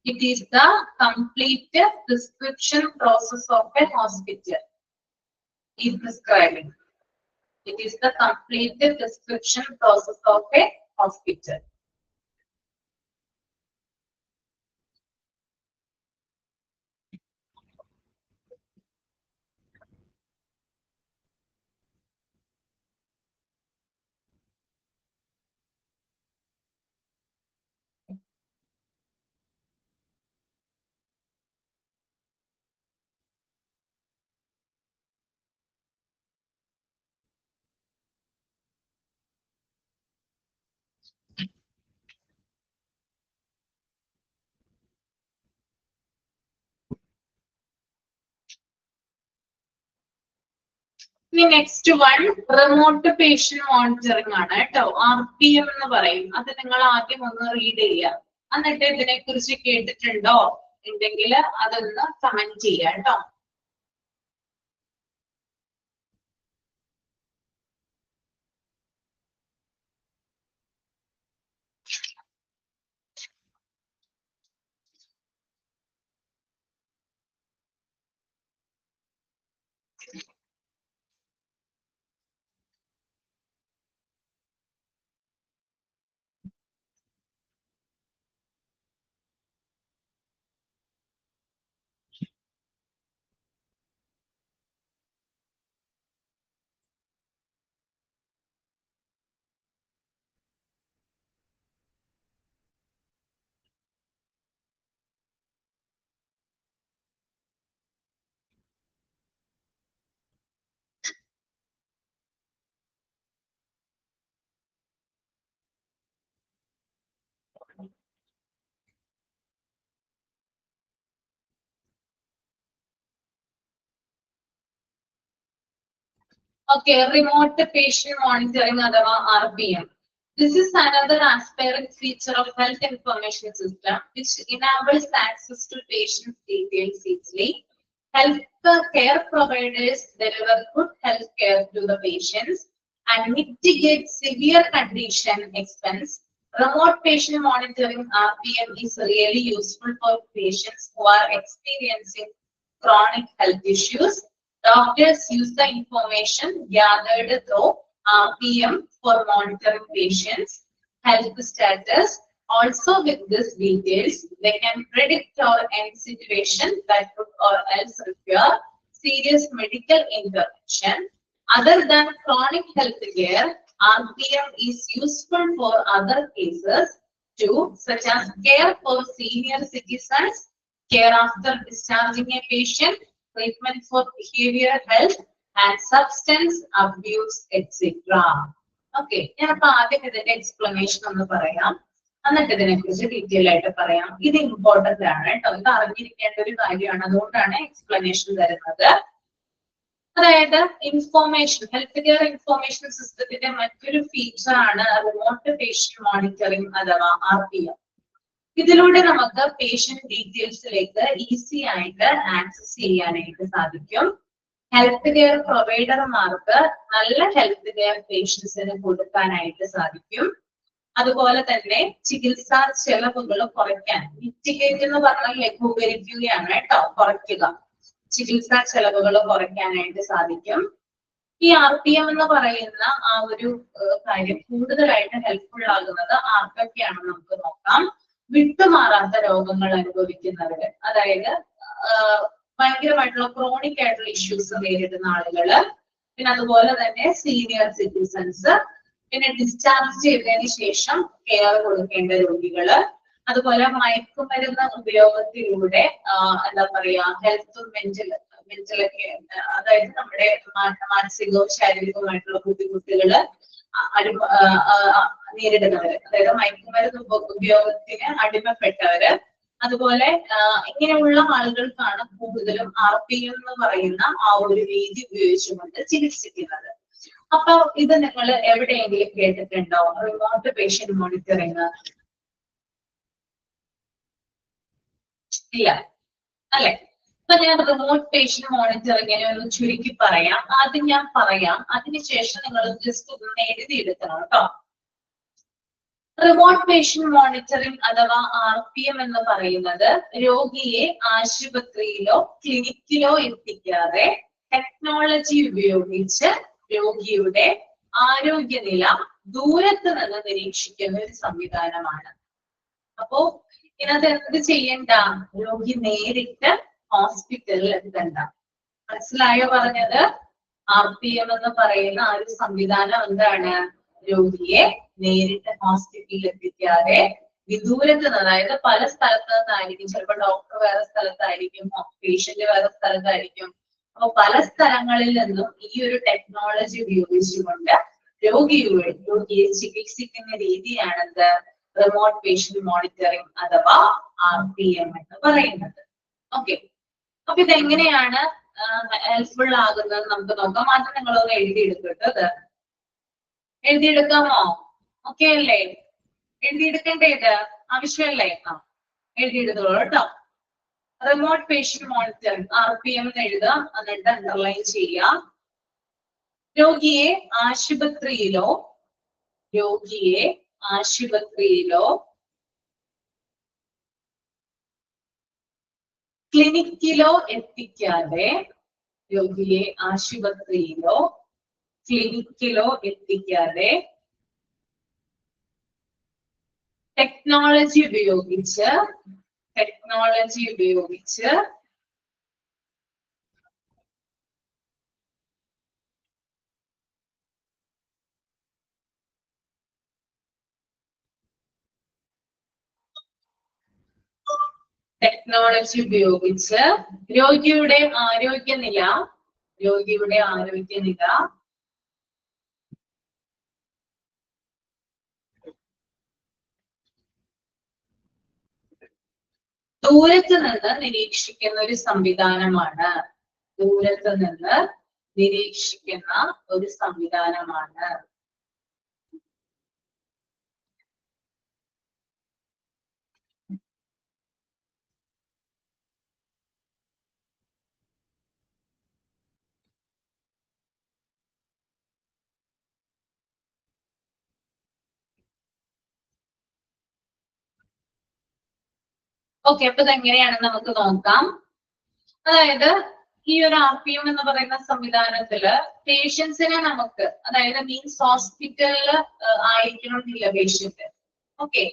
It is the complete prescription process of a hospital. Is prescribing. It is the complete prescription process of a hospital. Next one remote patient monitoring ആണ് കേട്ടോ. RPM എന്ന് പറയും. അത് നിങ്ങൾ ആദ്യം ഒന്ന് read ചെയ്യുക. എന്നിട്ട് ഇതിനെ കുറിച്ച് കേട്ടിട്ടുണ്ടോ ഉണ്ടെങ്കിൽ അതൊന്ന് കമന്റ് ചെയ്യുക കേട്ടോ. Okay, remote patient monitoring അഥവാ RPM. This is another aspirant feature of health information system which enables access to patient details easily. Health care providers deliver good health care to the patients and mitigate severe condition expense. Remote patient monitoring RPM is really useful for patients who are experiencing chronic health issues. Doctors use the information gathered through RPM for monitoring patients' health status, Also, with these details, they can predict or end situation that would or else require serious medical intervention. Other than chronic health care, RPM is useful for other cases too, such as care for senior citizens, care after discharging a patient, treatment for behavioral health, and substance abuse, etc. Okay, ഞാൻ അപ്പൊ ആദ്യം ഇതിന്റെ explanation ഒന്ന് പറയാം, എന്നിട്ട് ഇതിനെക്കുറിച്ച് detail ആയിട്ട് പറയാം. ഇത് ഇമ്പോർട്ടന്റ് ആണ് കേട്ടോ, ഇത് അറിഞ്ഞിരിക്കേണ്ട ഒരു കാര്യമാണ്, അതുകൊണ്ടാണ് എക്സ്പ്ലനേഷൻ തരുന്നത്. അതായത് ഇൻഫോർമേഷൻ, ഹെൽത്ത് കെയർ ഇൻഫോർമേഷൻ സിസ്റ്റത്തിന്റെ മറ്റൊരു ഫീച്ചർ ആണ് റിമോട്ട് പേഷ്യന്റ് മോണിറ്ററിംഗ് അഥവാ RPM. ഇതിലൂടെ നമുക്ക് പേഷ്യന്റ് ഡീറ്റെയിൽസിലേക്ക് ഈസി ആയിട്ട് ആക്സസ് ചെയ്യാനായിട്ട് സാധിക്കും. ഹെൽത്ത് കെയർ പ്രൊവൈഡർമാർക്ക് നല്ല ഹെൽത്ത് കെയർ പേഷ്യൻസിന് കൊടുക്കാനായിട്ട് സാധിക്കും. അതുപോലെ തന്നെ ചികിത്സാ ചെലവുകൾ കുറയ്ക്കാൻ, മിറ്റിഗേറ്റ് എന്ന് പറഞ്ഞാൽ ലഘൂകരിക്കുകയാണ് കേട്ടോ, കുറയ്ക്കുക. ചികിത്സാ ചെലവുകൾ കുറയ്ക്കാനായിട്ട് സാധിക്കും. ഈ RPM എന്ന് പറയുന്ന ആ ഒരു കാര്യം കൂടുതലായിട്ട് ഹെൽപ്ഫുൾ ആകുന്നത് ആർക്കൊക്കെയാണെന്ന് നമുക്ക് നോക്കാം. വിട്ടുമാറാത്ത രോഗങ്ങൾ അനുഭവിക്കുന്നവര്, അതായത് ഭയങ്കരമായിട്ടുള്ള ക്രോണിക് ആയിട്ടുള്ള ഇഷ്യൂസ് നേരിടുന്ന ആളുകള്, പിന്നെ അതുപോലെ തന്നെ സീനിയർ സിറ്റിസൺസ്, പിന്നെ ഡിസ്ചാർജ് ചെയ്തതിന് ശേഷം കെയർ കൊടുക്കേണ്ട രോഗികള്, അതുപോലെ മയക്കുമരുന്ന് ഉപയോഗത്തിലൂടെ എന്താ പറയാ ഹെൽത്തും മെന്റലൊക്കെ, അതായത് നമ്മുടെ മാനസികവും ശാരീരികവുമായിട്ടുള്ള ബുദ്ധിമുട്ടുകള് നേരിടുന്നവര്, അതായത് മയക്കുമരുന്ന് ഉപയോഗത്തിന് അടിമപ്പെട്ടവര്, അതുപോലെ ഇങ്ങനെയുള്ള ആളുകൾക്കാണ് കൂടുതലും RPM എന്ന് പറയുന്ന ആ ഒരു രീതി ഉപയോഗിച്ചുകൊണ്ട് ചികിത്സിക്കുന്നത്. അപ്പൊ ഇത് നിങ്ങൾ എവിടെയെങ്കിലും കേട്ടിട്ടുണ്ടോ, റിമോട്ട് പേഷ്യന്റ് മോണിറ്ററിങ്? ഇല്ല അല്ലെ? അപ്പൊ ഞാൻ റിമോട്ട് പേഷ്യന്റ് മോണിറ്ററിങ്ങിനെ ഒന്ന് ചുരുക്കി പറയാം. ആദ്യം ഞാൻ പറയാം, അതിനുശേഷം നിങ്ങൾ ജസ്റ്റ് ഒന്ന് എഴുതിയെടുക്കണം കേട്ടോ. റിമോട്ട് പേഷ്യന്റ് മോണിറ്ററിംഗ് അഥവാ RPM എന്ന് പറയുന്നത് രോഗിയെ ആശുപത്രിയിലോ ക്ലിനിക്കിലോ എത്തിക്കാതെ ടെക്നോളജി ഉപയോഗിച്ച് രോഗിയുടെ ആരോഗ്യനില ദൂരത്ത് നിന്ന് നിരീക്ഷിക്കുന്ന ഒരു സംവിധാനമാണ്. അപ്പോ ഇതിനകത്ത് എന്ത് ചെയ്യണ്ട, രോഗി നേരിട്ട് ഹോസ്പിറ്റലിൽ എത്തണ്ട. മനസ്സിലായോ പറഞ്ഞത്? RPM എന്ന് പറയുന്ന ആ ഒരു സംവിധാനം എന്താണ്, രോഗിയെ നേരിട്ട് ഹോസ്പിറ്റലിൽ എത്തിക്കാതെ വിദൂരത്ത് നിന്ന്, അതായത് പല സ്ഥലത്ത് നിന്നായിരിക്കും, ചിലപ്പോൾ ഡോക്ടർ വേറെ സ്ഥലത്തായിരിക്കും, പേഷ്യന്റ് വേറെ സ്ഥലത്തായിരിക്കും. അപ്പൊ പല സ്ഥലങ്ങളിൽ നിന്നും ഈ ഒരു ടെക്നോളജി ഉപയോഗിച്ചുകൊണ്ട് രോഗിയെ ചികിത്സിക്കുന്ന രീതിയാണെന്ത്, റിമോട്ട് പേഷ്യന്റ് മോണിറ്ററിംഗ് അഥവാ RPM എന്ന് പറയുന്നത്. ഓക്കെ, അപ്പൊ ഇതെങ്ങനെയാണ് ഹെൽപ്ഫുൾ ആകുന്നത് നമുക്ക് നോക്കാം. ആദ്യം നിങ്ങളൊന്ന് എഴുതിയെടുക്കട്ടത്, എഴുതിയെടുക്കാമോ? ഓക്കെ അല്ലേ? എഴുതിയെടുക്കണ്ടേ? ഇത് ആവശ്യമല്ലേ? എഴുതിയെടുത്തോളൂ കേട്ടോ. റിമോട്ട് പേഷ്യന്റ് മോണിറ്ററിംഗ് RPM എന്ന് എഴുതുക, എന്നിട്ട് അണ്ടർലൈൻ ചെയ്യുക. രോഗിയെ ആശുപത്രിയിലോ ക്ലിനിക്കിലോ എത്തിക്കാതെ, രോഗിയെ ആശുപത്രിയിലോ ക്ലിനിക്കിലോ എത്തിക്കാതെ ടെക്നോളജി ഉപയോഗിച്ച് രോഗിയുടെ ആരോഗ്യനില ദൂരത്ത് നിന്ന് നിരീക്ഷിക്കുന്ന ഒരു സംവിധാനമാണ്. ഓക്കെ, അപ്പൊ ഇതെങ്ങനെയാണെന്ന് നമുക്ക് നോക്കാം. അതായത് ഈ ഒരു RPM എന്ന് പറയുന്ന സംവിധാനത്തില് പേഷ്യൻസിനെ നമുക്ക്, അതായത് മീൻസ് ഹോസ്പിറ്റലില് ആയിരിക്കണം എന്നില്ല പേഷ്യന്റ്. ഓക്കെ,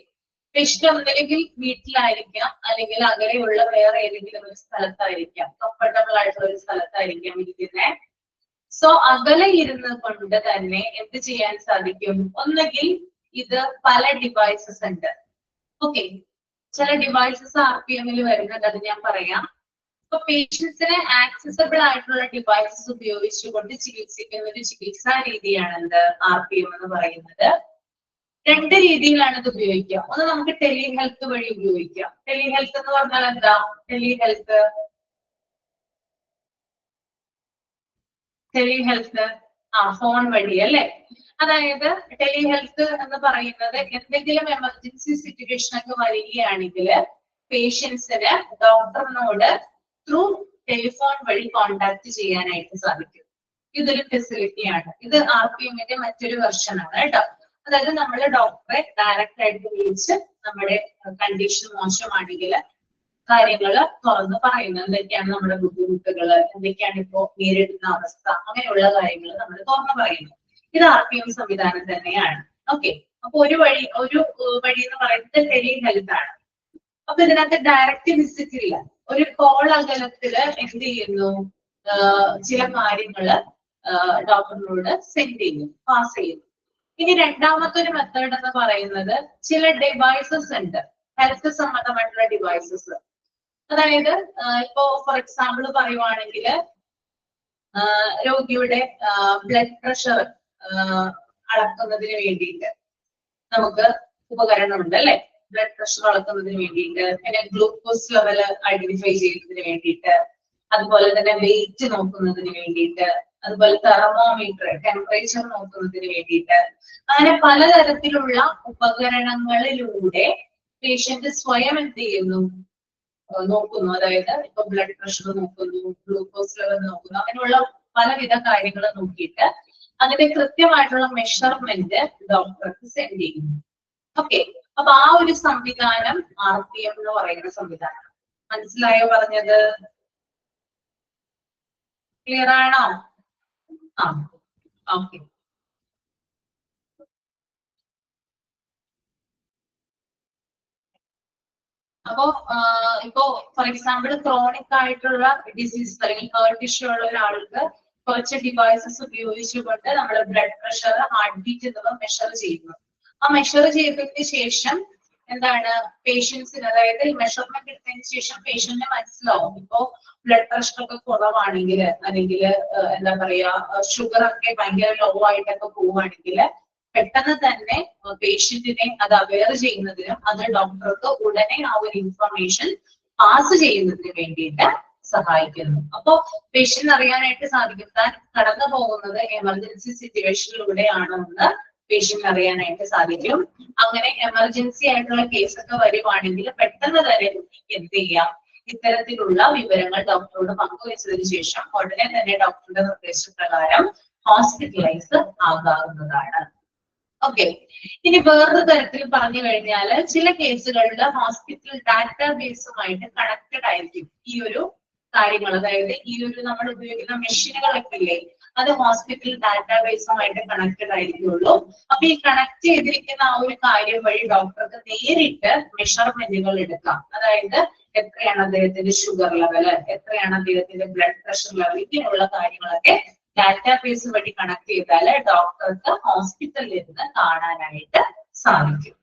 പേഷ്യന്റ് ഒന്നില്ലെങ്കിൽ വീട്ടിലായിരിക്കാം, അല്ലെങ്കിൽ അകലെയുള്ള വേറെ ഏതെങ്കിലും ഒരു സ്ഥലത്തായിരിക്കാം, കംഫർട്ടബിൾ ആയിട്ടുള്ള ഒരു സ്ഥലത്തായിരിക്കാം ഇരിക്കുന്നത്. സോ അകലെ ഇരുന്ന് കൊണ്ട് തന്നെ എന്ത് ചെയ്യാൻ സാധിക്കും? ഒന്നുകിൽ ഇത് പല ഡിവൈസസ് ഉണ്ട്. ഓക്കെ, ചില ഡിവൈസസ് RPM-ൽ വരുന്നുണ്ട്, അത് ഞാൻ പറയാം. അപ്പൊ പേഷ്യൻസിന് ആക്സസിബിൾ ആയിട്ടുള്ള ഡിവൈസസ് ഉപയോഗിച്ചുകൊണ്ട് ചികിത്സിക്കുന്ന ഒരു ചികിത്സാ രീതിയാണ് എന്ത്? RPM എന്ന് പറയുന്നത്. രണ്ട് രീതിയിലാണ് ഇത് ഉപയോഗിക്കുക. ഒന്ന് നമുക്ക് ടെലിഹെൽത്ത് വഴി ഉപയോഗിക്കാം. ടെലിഹെൽത്ത് എന്ന് പറഞ്ഞാൽ എന്താ? ടെലിഹെൽത്ത് ഫോൺ വഴി അല്ലെ? അതായത് ടെലിഹെൽത്ത് എന്ന് പറയുന്നത് എന്തെങ്കിലും എമർജൻസി സിറ്റുവേഷൻ ഒക്കെ വരികയാണെങ്കിൽ പേഷ്യൻസിന് ഡോക്ടറിനോട് ത്രൂ ടെലിഫോൺ വഴി കോണ്ടാക്ട് ചെയ്യാനായിട്ട് സാധിക്കും. ഇതൊരു ഫെസിലിറ്റിയാണ്. ഇത് RPM-ന്റെ മറ്റൊരു വെർഷൻ ആണ് കേട്ടോ. അതായത് നമ്മൾ ഡോക്ടറെ ഡയറക്റ്റ് ആയിട്ട് വിളിച്ച് നമ്മുടെ കണ്ടീഷൻ മോശമാണെങ്കിൽ കാര്യങ്ങൾ തുറന്ന് പറയുന്നത്, എന്തൊക്കെയാണ് നമ്മുടെ ബുദ്ധിമുട്ടുകൾ, എന്തൊക്കെയാണ് ഇപ്പോ നേരിടുന്ന അവസ്ഥ, അങ്ങനെയുള്ള കാര്യങ്ങൾ നമ്മൾ തുറന്ന് പറയുന്നു. ഇത് RPM സംവിധാനം തന്നെയാണ്. ഓക്കെ, അപ്പൊ ഒരു വഴി എന്ന് പറയുന്നത് ടെലിഹെൽത്ത് ആണ്. അപ്പൊ ഇതിനകത്ത് ഡയറക്റ്റ് വിസിറ്റ് ഇല്ല. ഒരു കോൾ അകലത്തില് എന്ത് ചെയ്യുന്നു? ചില കാര്യങ്ങള് ഡോക്ടറിനോട് സെൻഡ് ചെയ്യുന്നു, പാസ് ചെയ്യുന്നു. ഇനി രണ്ടാമത്തെ ഒരു മെത്തേഡ് എന്ന് പറയുന്നത് ചില ഡിവൈസസ് ഉണ്ട്, ഹെൽത്ത് സംബന്ധമായിട്ടുള്ള ഡിവൈസസ്. അതായത് ഇപ്പോ ഫോർ എക്സാമ്പിൾ പറയുവാണെങ്കിൽ രോഗിയുടെ ബ്ലഡ് പ്രഷർ അളക്കുന്നതിന് വേണ്ടിയിട്ട് നമുക്ക് ഉപകരണമുണ്ട് അല്ലെ? ബ്ലഡ് പ്രഷർ അളക്കുന്നതിന് വേണ്ടിയിട്ട്, പിന്നെ ഗ്ലൂക്കോസ് ലെവൽ ഐഡന്റിഫൈ ചെയ്യുന്നതിന് വേണ്ടിയിട്ട്, അതുപോലെ തന്നെ വെയിറ്റ് നോക്കുന്നതിന് വേണ്ടിയിട്ട്, അതുപോലെ തെർമോമീറ്റർ ടെമ്പറേച്ചർ നോക്കുന്നതിന് വേണ്ടിയിട്ട്, അങ്ങനെ പലതരത്തിലുള്ള ഉപകരണങ്ങളിലൂടെ പേഷ്യന്റ് സ്വയം എന്ത് ചെയ്യുന്നു? നോക്കുന്നു. അതായത് ഇപ്പൊ ബ്ലഡ് പ്രഷർ നോക്കുന്നു, ഗ്ലൂക്കോസ് ലെവൽ നോക്കുന്നു, അങ്ങനെയുള്ള പലവിധ കാര്യങ്ങൾ നോക്കിയിട്ട് അതിന്റെ കൃത്യമായിട്ടുള്ള മെഷർമെന്റ് ഡോക്ടർക്ക് സെൻഡ് ചെയ്യുന്നു. ഓക്കെ, അപ്പൊ ആ ഒരു സംവിധാനം RPM എന്ന് പറയുന്ന സംവിധാനം. മനസ്സിലായോ പറഞ്ഞത്? ക്ലിയർ ആണോ? ആ, ഓക്കെ. അപ്പോ ഇപ്പോ ഫോർ എക്സാമ്പിൾ ക്രോണിക് ആയിട്ടുള്ള ഡിസീസ് അല്ലെങ്കിൽ ഹേർട്ട് ഇഷ്യൂ ഉള്ള ഒരാൾക്ക് കുറച്ച് ഡിവൈസസ് ഉപയോഗിച്ചുകൊണ്ട് നമ്മൾ ബ്ലഡ് പ്രഷർ, ഹാർട്ട് ബീറ്റ് എന്നിവ മെഷർ ചെയ്യുന്നു. ആ മെഷർ ചെയ്തതിന് ശേഷം എന്താണ് പേഷ്യൻസിന്, അതായത് ഈ മെഷർമെന്റ് എടുത്തതിന് ശേഷം പേഷ്യന്റിന് മനസ്സിലാവും ഇപ്പോ ബ്ലഡ് പ്രഷർ ഒക്കെ കുറവാണെങ്കിൽ, അല്ലെങ്കിൽ എന്താ പറയാ ഷുഗർ ഒക്കെ ഭയങ്കര ലോ ആയിട്ടൊക്കെ പോവുകയാണെങ്കിൽ പെട്ടെന്ന് തന്നെ പേഷ്യന്റിനെ അത് അവെയർ ചെയ്യുന്നതിനും അത് ഡോക്ടർക്ക് ഉടനെ ആ ഒരു ഇൻഫർമേഷൻ പാസ് ചെയ്യുന്നതിന് വേണ്ടിയിട്ട് സഹായിക്കുന്നു. അപ്പോ പേഷ്യന്റ് അറിയാനായിട്ട് സാധിക്കും താൻ കടന്നു പോകുന്നത് എമർജൻസി സിറ്റുവേഷനിലൂടെയാണോ എന്ന് പേഷ്യന്റ് അറിയാനായിട്ട് സാധിക്കും. അങ്ങനെ എമർജൻസി ആയിട്ടുള്ള കേസൊക്കെ വരുവാണെങ്കിൽ പെട്ടെന്ന് തന്നെ എന്ത് ചെയ്യാം? ഇത്തരത്തിലുള്ള വിവരങ്ങൾ ഡോക്ടറോട് പങ്കുവച്ചതിന് ശേഷം ഉടനെ തന്നെ ഡോക്ടറുടെ നിർദ്ദേശപ്രകാരം ഹോസ്പിറ്റലൈസ് ആകാവുന്നതാണ്. ഓക്കെ, ഇനി വേറൊരു തരത്തിൽ പറഞ്ഞു കഴിഞ്ഞാൽ ചില കേസുകളിൽ ഹോസ്പിറ്റൽ ഡാറ്റാബേസുമായിട്ട് കണക്റ്റഡ് ആയിരിക്കും ഈ ഒരു കാര്യങ്ങൾ. അതായത് ഈ ഒരു നമ്മൾ ഉപയോഗിക്കുന്ന മെഷീനുകളൊക്കെ ഇല്ലേ, അത് ഹോസ്പിറ്റൽ ഡാറ്റാബേസുമായിട്ട് കണക്റ്റഡ് ആയിരിക്കുള്ളൂ. അപ്പൊ ഈ കണക്ട് ചെയ്തിരിക്കുന്ന ആ ഒരു കാര്യം വഴി ഡോക്ടർക്ക് നേരിട്ട് മെഷർമെന്റുകൾ എടുക്കാം. അതായത് എത്രയാണ് അദ്ദേഹത്തിന്റെ ഷുഗർ ലെവൽ, എത്രയാണ് അദ്ദേഹത്തിന്റെ ബ്ലഡ് പ്രഷർ ലെവൽ, ഇങ്ങനെയുള്ള കാര്യങ്ങളൊക്കെ ഡാറ്റാബേസ് വഴി കണക്ട് ചെയ്താൽ ഡോക്ടർക്ക് ഹോസ്പിറ്റലിൽ ഇരുന്ന് കാണാനായിട്ട് സാധിക്കും.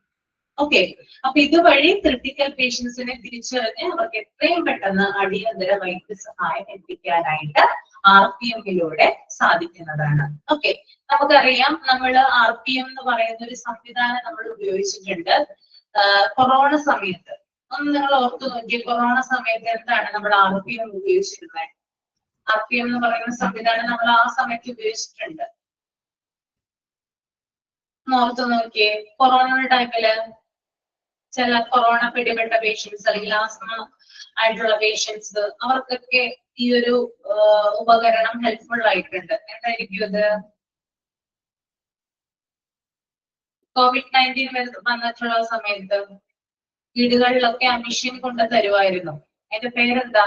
ഓക്കെ, അപ്പൊ ഇതുവഴി ക്രിട്ടിക്കൽ പേഷ്യൻസിനെ തിരിച്ചറിഞ്ഞ് അവർക്ക് എത്രയും പെട്ടെന്ന് അടിയന്തര വൈദ്യസഹായം എത്തിക്കാനായിട്ട് RPM-ലൂടെ സാധിക്കുന്നതാണ്. ഓക്കെ, നമുക്കറിയാം നമ്മൾ RPM എന്ന് പറയുന്ന ഒരു സംവിധാനം നമ്മൾ ഉപയോഗിച്ചിട്ടുണ്ട് കൊറോണ സമയത്ത്. ഒന്ന് നിങ്ങൾ ഓർത്തു നോക്കി, കൊറോണ സമയത്ത് എന്താണ് നമ്മൾ RPM ഉപയോഗിച്ചിരുന്നത്? RPM എന്ന് പറയുന്ന സംവിധാനം നമ്മൾ ആ സമയത്ത് ഉപയോഗിച്ചിട്ടുണ്ട്. ഓർത്തു നോക്കിയേ, കൊറോണ ടൈമില് ചില കൊറോണ പിടിപെട്ട പേഷ്യൻസ് അല്ലെങ്കിൽ ആസ്മ ആയിട്ടുള്ള പേഷ്യൻസ്, അവർക്കൊക്കെ ഈ ഒരു ഉപകരണം ഹെൽപ്ഫുൾ ആയിട്ടുണ്ട്. എന്തായിരിക്കും അത്? COVID-19 വന്നിട്ടുള്ള സമയത്ത് വീടുകളിലൊക്കെ ആ മെഷീൻ കൊണ്ട് തരുമായിരുന്നു. അതിന്റെ പേരെന്താ?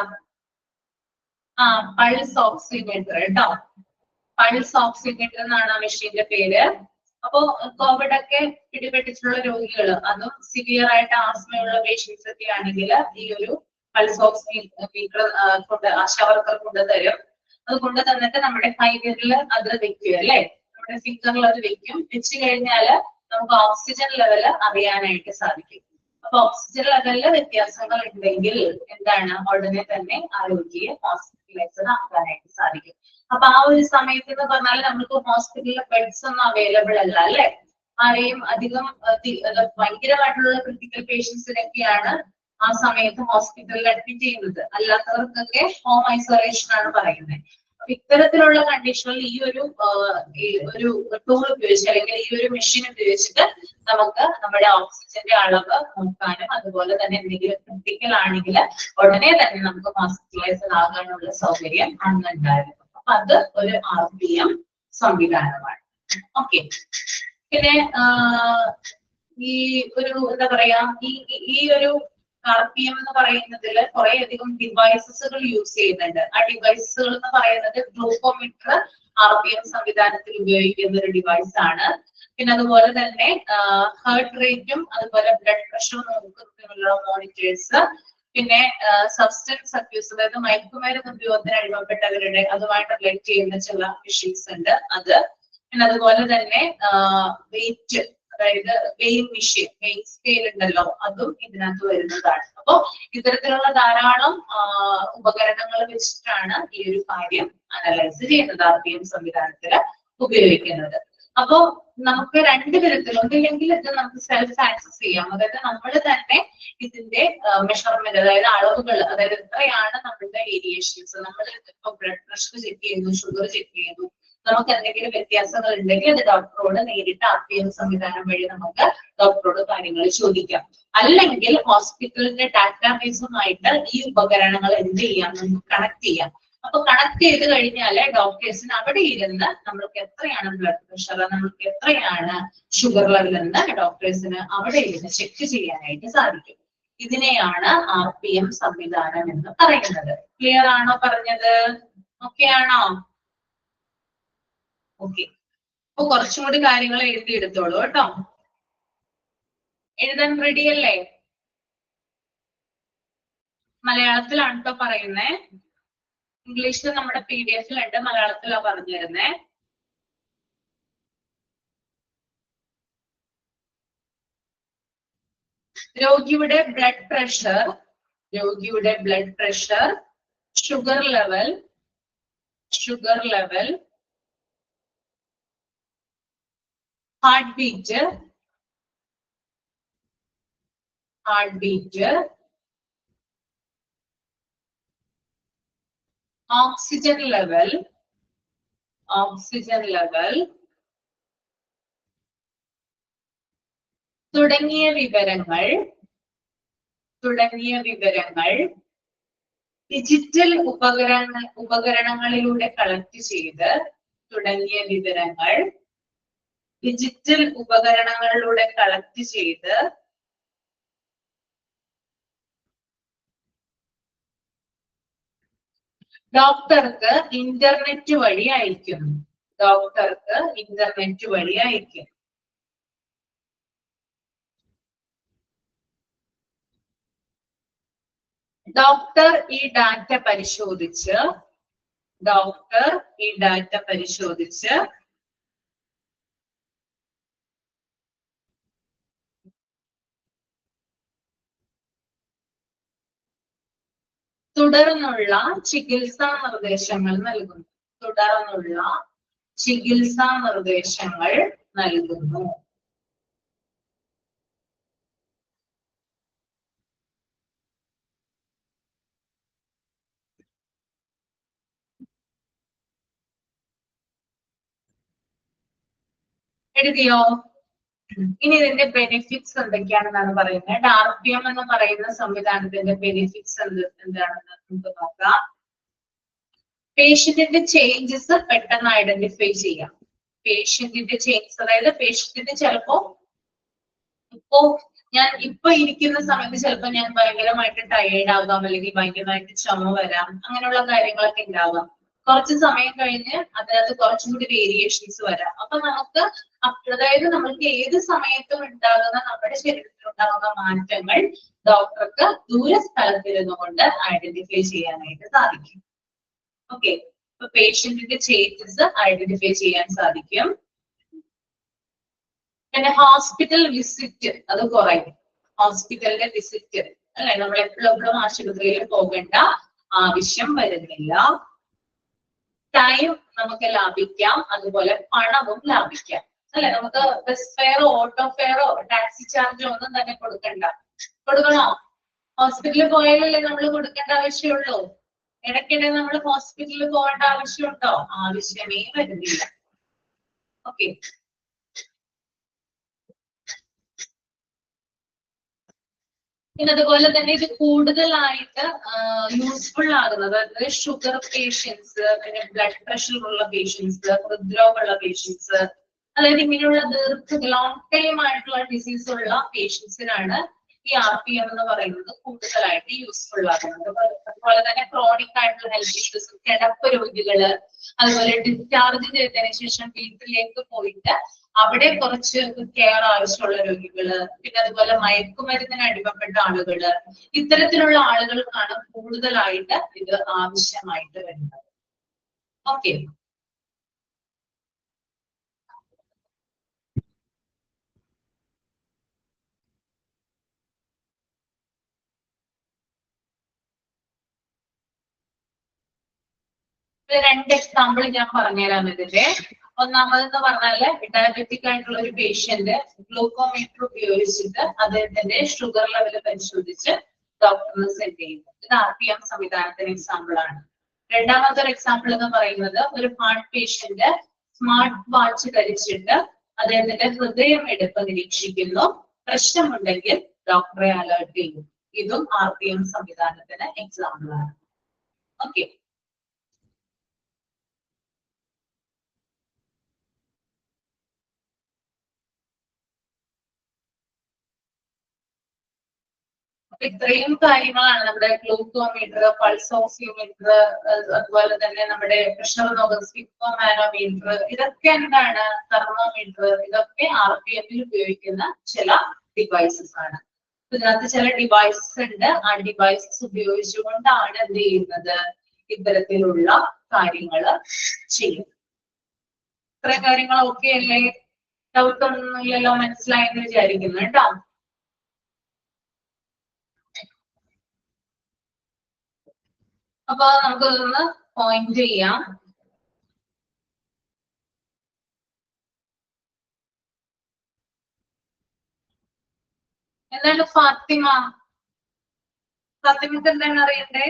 പൾസ് ഓക്സിമീറ്റർ കേട്ടോ. പൾസ് ഓക്സിമീറ്റർ എന്നാണ് ആ മെഷീന്റെ പേര്. അപ്പോ കോവിഡ് ഒക്കെ പിടിപെട്ടിട്ടുള്ള രോഗികൾ, അതും സിവിയർ ആയിട്ട് ആസ്മയുള്ള പേഷ്യൻസ് ഒക്കെ ആണെങ്കിൽ ഈ ഒരു പൾസ് ഓക്സിമീറ്റർ കൊണ്ട് ആശാവർക്കർ കൊണ്ടുതരും. അത് കൊണ്ട് തന്നിട്ട് നമ്മുടെ കൈവിരൽ അത് വെക്കുക അല്ലെ, നമ്മുടെ ഫിംഗറിൽ അത് വെക്കും. വെച്ച് കഴിഞ്ഞാൽ നമുക്ക് ഓക്സിജൻ ലെവൽ അറിയാനായിട്ട് സാധിക്കും. അപ്പൊ ഓക്സിജൻ ലെവലില് വ്യത്യാസങ്ങൾ ഉണ്ടെങ്കിൽ എന്താണ്, ഉടനെ തന്നെ ആ രോഗിയെ ഹോസ്പിറ്റലൈസ്ഡ് ആക്കാനായിട്ട് സാധിക്കും. അപ്പൊ ആ ഒരു സമയത്ത് എന്ന് പറഞ്ഞാൽ നമുക്ക് ഹോസ്പിറ്റലിൽ ബെഡ്സ് ഒന്നും അവൈലബിൾ അല്ല അല്ലെ. ആരെയും അധികം ഭയങ്കരമായിട്ടുള്ള ക്രിട്ടിക്കൽ പേഷ്യൻസിനൊക്കെയാണ് ആ സമയത്ത് ഹോസ്പിറ്റലിൽ അഡ്മിറ്റ് ചെയ്യുന്നത്. അല്ലാത്തവർക്കൊക്കെ ഹോം ഐസൊലേഷൻ ആണ് പറയുന്നത്. അപ്പൊ ഇത്തരത്തിലുള്ള കണ്ടീഷനിൽ ഈ ഒരു ടൂൾ ഉപയോഗിച്ച് അല്ലെങ്കിൽ ഈ ഒരു മെഷീൻ ഉപയോഗിച്ചിട്ട് നമുക്ക് നമ്മുടെ ഓക്സിജന്റെ അളവ് നോക്കാനും അതുപോലെ തന്നെ എന്തെങ്കിലും ക്രിട്ടിക്കൽ ആണെങ്കിൽ ഉടനെ തന്നെ നമുക്ക് ഹോസ്പിറ്റലൈസ്ഡ് ആകാനുള്ള സൗകര്യം അന്നുണ്ടായിരുന്നു. അപ്പൊ അത് ഒരു RPM സംവിധാനമാണ്. ഓക്കെ, പിന്നെ ഈ ഒരു എന്താ പറയാ, ഈ ഒരു RPM എന്ന് പറയുന്നതിൽ കുറെ അധികം ഡിവൈസസുകൾ യൂസ് ചെയ്യുന്നുണ്ട്. ആ ഡിവൈസുകൾ എന്ന് പറയുന്നത് ഗ്ലൂക്കോമീറ്റർ RPM സംവിധാനത്തിൽ ഉപയോഗിക്കുന്ന ഒരു ഡിവൈസ് ആണ്. പിന്നെ അതുപോലെ തന്നെ ഹാർട്ട് റേറ്റും അതുപോലെ ബ്ലഡ് പ്രഷറും നോക്കുന്നതിനുള്ള മോണിറ്റേഴ്സ്, പിന്നെ സബ്സ്റ്റൻസ് അബ്യൂസ്, അതായത് മയക്കുമരുന്ന് ഉപയോഗത്തിന് അടിമപ്പെട്ടവരുടെ അതുമായിട്ട് റിലേറ്റ് ചെയ്യുന്ന ചില മെഷീൻസ് ഉണ്ട് അത്. പിന്നെ അതുപോലെ തന്നെ വെയിറ്റ്, അതായത് വെയിങ് മെഷീൻ, വെയിങ് സ്കെയിൽ ഉണ്ടല്ലോ, അതും ഇതിനകത്ത് വരുന്നതാണ്. അപ്പൊ ഇത്തരത്തിലുള്ള ധാരാളം ഉപകരണങ്ങൾ വെച്ചിട്ടാണ് ഈ ഒരു കാര്യം അനലൈസ് ചെയ്യുന്നത്, RPM സംവിധാനത്തിൽ ഉപയോഗിക്കുന്നത്. അപ്പോ നമുക്ക് രണ്ട് വിധത്തിൽ, ഒന്നില്ലെങ്കിൽ ഇത് നമുക്ക് സെൽഫ് ആക്സസ് ചെയ്യാം, അതായത് നമ്മൾ തന്നെ ഇതിന്റെ മെഷർമെന്റ്, അതായത് അളവുകൾ, അതായത് എത്രയാണ് നമ്മുടെ വേരിയേഷൻസ്, നമ്മൾ ഇപ്പൊ ബ്ലഡ് പ്രഷർ ചെക്ക് ചെയ്യുന്നു, ഷുഗർ ചെക്ക് ചെയ്യുന്നു, നമുക്ക് എന്തെങ്കിലും വ്യത്യാസങ്ങൾ ഉണ്ടെങ്കിൽ അത് ഡോക്ടറോട് നേരിട്ട് RPM സംവിധാനം വഴി നമുക്ക് ഡോക്ടറോട് കാര്യങ്ങൾ ചോദിക്കാം. അല്ലെങ്കിൽ ഹോസ്പിറ്റലിന്റെ ഡാറ്റാബേസുമായിട്ട് ഈ ഉപകരണങ്ങൾ എന്ത് ചെയ്യാം, നമുക്ക് കണക്ട് ചെയ്യാം. അപ്പൊ കണക്ട് ചെയ്ത് കഴിഞ്ഞാൽ ഡോക്ടേഴ്സിന് അവിടെ ഇരുന്ന് നമ്മൾക്ക് എത്രയാണ് ബ്ലഡ് പ്രഷർ, നമ്മൾക്ക് എത്രയാണ് ഷുഗർ ലെവൽ എന്ന് ഡോക്ടേഴ്സിന് അവിടെ ഇരുന്ന് ചെക്ക് ചെയ്യാനായിട്ട് സാധിക്കും. ഇതിനെയാണ് RPM സംവിധാനം എന്ന് പറയുന്നത്. ക്ലിയർ ആണോ പറഞ്ഞത്? ഓക്കെ ആണോ? ഓക്കെ, അപ്പൊ കുറച്ചും കൂടി കാര്യങ്ങൾ എഴുതിയെടുത്തോളൂ കേട്ടോ. എഴുതാൻ റെഡി അല്ലേ? മലയാളത്തിലാണ് കേട്ടോ പറയുന്നേ. ഇംഗ്ലീഷിൽ നമ്മുടെ PDF-ലുണ്ട്, മലയാളത്തിലാ പറഞ്ഞു തരുന്നേ. രോഗിയുടെ blood pressure, sugar level, heart beat, oxygen level, തുടങ്ങിയ വിവരങ്ങൾ ഡിജിറ്റൽ ഉപകരണങ്ങളിലൂടെ കളക്ട് ചെയ്ത്, ഡോക്ടർക്ക് ഇന്റർനെറ്റ് വഴി അയക്കുന്നു. ഡോക്ടർ ഈ ഡാറ്റ പരിശോധിച്ച് തുടർന്നുള്ള ചികിത്സാ നിർദ്ദേശങ്ങൾ നൽകുന്നു. എഴുതിയോ? ഇനി ഇതിന്റെ ബെനിഫിറ്റ്സ് എന്തൊക്കെയാണെന്നാണ് പറയുന്നത്. RPM എന്ന് പറയുന്ന സംവിധാനത്തിന്റെ ബെനിഫിറ്റ്സ് എന്താണെന്ന് നമുക്ക് നോക്കാം. പേഷ്യന്റിന്റെ ചേഞ്ചസ് പെട്ടെന്ന് ഐഡന്റിഫൈ ചെയ്യാം. അതായത് പേഷ്യന്റിന് ചിലപ്പോ ഞാൻ ഇപ്പൊ ഇരിക്കുന്ന സമയത്ത് ചിലപ്പോൾ ഞാൻ ഭയങ്കരമായിട്ട് ടയേർഡ് ആകാം, അല്ലെങ്കിൽ ഭയങ്കരമായിട്ട് ചുമ വരാം, അങ്ങനെയുള്ള കാര്യങ്ങളൊക്കെ ഉണ്ടാവാം. കുറച്ച് സമയം കഴിഞ്ഞ് അതിനകത്ത് കുറച്ചും കൂടി വേരിയേഷൻസ് വരാം. അപ്പൊ നമുക്ക് അതായത് നമുക്ക് ഏത് സമയത്തും ഉണ്ടാകുന്ന നമ്മുടെ ശരീരത്തിൽ ഉണ്ടാകുന്ന മാറ്റങ്ങൾ ഡോക്ടർക്ക് ദൂര സ്ഥലത്തിരുന്നു കൊണ്ട് ഐഡന്റിഫൈ ചെയ്യാനായിട്ട് സാധിക്കും. ഓക്കെ, അപ്പൊ പേഷ്യന്റിന്റെ ചേഞ്ചസ് ഐഡന്റിഫൈ ചെയ്യാൻ സാധിക്കും. പിന്നെ ഹോസ്പിറ്റൽ വിസിറ്റ് അത് കുറയും. ഹോസ്പിറ്റലിന്റെ വിസിറ്റ് അല്ലെ, നമ്മൾ എപ്പോഴും ആശുപത്രിയിൽ പോകേണ്ട ആവശ്യം വരുന്നില്ല. ടൈം നമുക്ക് ലാഭിക്കാം, അതുപോലെ പണവും ലാഭിക്കാം അല്ലെ. നമുക്ക് ബസ് ഫെയറോ ഓട്ടോ ഫെയറോ ടാക്സി ചാർജോ ഒന്നും തന്നെ കൊടുക്കണ്ട. കൊടുക്കണോ? ഹോസ്പിറ്റലിൽ പോയാലല്ലേ നമ്മൾ കൊടുക്കേണ്ട ആവശ്യമുള്ളൂ. ഇടയ്ക്കിടെ നമ്മൾ ഹോസ്പിറ്റലിൽ പോകേണ്ട ആവശ്യമുണ്ടോ? ആവശ്യമേ വരുന്നില്ല. ഓക്കെ, പിന്നെ അതുപോലെ തന്നെ ഇത് കൂടുതലായിട്ട് യൂസ്ഫുൾ ആകുന്നത് അതായത് ഷുഗർ പേഷ്യൻസ്, പിന്നെ ബ്ലഡ് പ്രഷർ ഉള്ള പേഷ്യൻസ്, ഹൃദ്രോഗമുള്ള പേഷ്യൻസ്, അതായത് ഇങ്ങനെയുള്ള ലോങ് ടൈം ആയിട്ടുള്ള ഡിസീസ് ഉള്ള പേഷ്യൻസിനാണ് ഈ RPM എന്ന് പറയുന്നത് കൂടുതലായിട്ട് യൂസ്ഫുൾ ആകുന്നത്. അതുപോലെ തന്നെ ക്രോണിക് ആയിട്ടുള്ള ഹെൽത്ത് ഇഷ്യൂസ്, കിടപ്പ് രോഗികള്, അതുപോലെ ഡിസ്ചാർജ് ചെയ്തതിനു ശേഷം വീട്ടിലേക്ക് പോയിട്ട് അവിടെ കുറച്ച് കെയർ ആവശ്യമുള്ള രോഗികള്, പിന്നെ അതുപോലെ മയക്കുമരുന്നിന് അടിമപ്പെട്ട ആളുകള്, ഇത്തരത്തിലുള്ള ആളുകൾക്കാണ് കൂടുതലായിട്ട് ഇത് ആവശ്യമായിട്ട് വരുന്നത്. ഓക്കെ, രണ്ട് എക്സാമ്പിൾ ഞാൻ പറഞ്ഞുതരാം ഇതിന്റെ. ഒന്നാമതെന്ന് പറഞ്ഞാല് ഡയബറ്റിക് ആയിട്ടുള്ള ഒരു പേഷ്യന്റ് ഗ്ലൂക്കോമീറ്റർ ഉപയോഗിച്ചിട്ട് അദ്ദേഹത്തിന്റെ ഷുഗർ ലെവൽ പരിശോധിച്ച് ഡോക്ടറിന് സെൻഡ് ചെയ്യുന്നു. ഇത് RPM സംവിധാനത്തിന് എക്സാമ്പിൾ ആണ്. രണ്ടാമത്തെ ഒരു എക്സാമ്പിൾ എന്ന് പറയുന്നത് ഒരു ഹാർട്ട് പേഷ്യന്റ് സ്മാർട്ട് വാച്ച് ധരിച്ചിട്ട് അദ്ദേഹത്തിന്റെ ഹൃദയമിടിപ്പ് നിരീക്ഷിക്കുന്നു. പ്രശ്നമുണ്ടെങ്കിൽ ഡോക്ടറെ അലേർട്ട് ചെയ്യുന്നു. ഇതും RPM സംവിധാനത്തിന് എക്സാമ്പിൾ ആണ്. ഓക്കെ, ഇത്രയും കാര്യങ്ങളാണ് നമ്മുടെ ഗ്ലൂക്കോമീറ്റർ, പൾസ് ഓക്സിമീറ്റർ, അതുപോലെ തന്നെ നമ്മുടെ പ്രഷർ നോക്കുന്ന സ്പിഗ്മോമാനോമീറ്റർ, ഇതൊക്കെ എന്താണ് തെർമോമീറ്റർ, ഇതൊക്കെ RPM-ൽ ഉപയോഗിക്കുന്ന ചില ഡിവൈസസ് ആണ്. ഇതിനകത്ത് ചില ഡിവൈസസ് ഉണ്ട്. ആ ഡിവൈസസ് ഉപയോഗിച്ചുകൊണ്ടാണ് എന്ത് ചെയ്യുന്നത്, ഇത്തരത്തിലുള്ള കാര്യങ്ങൾ ചെയ്യുന്നത്. ഇത്ര കാര്യങ്ങൾ ഓക്കെ അല്ലേ? ഡൗട്ട് ഒന്നുമില്ലല്ലോ, മനസ്സിലായെന്ന് വിചാരിക്കുന്നു കേട്ടോ. അപ്പൊ നമുക്ക് ഇതൊന്ന് പോയിന്റ് ചെയ്യാം. എന്താണ് ഫാത്തിമ? ഫാത്തിമക്ക് എന്താണ് അറിയണ്ടേ?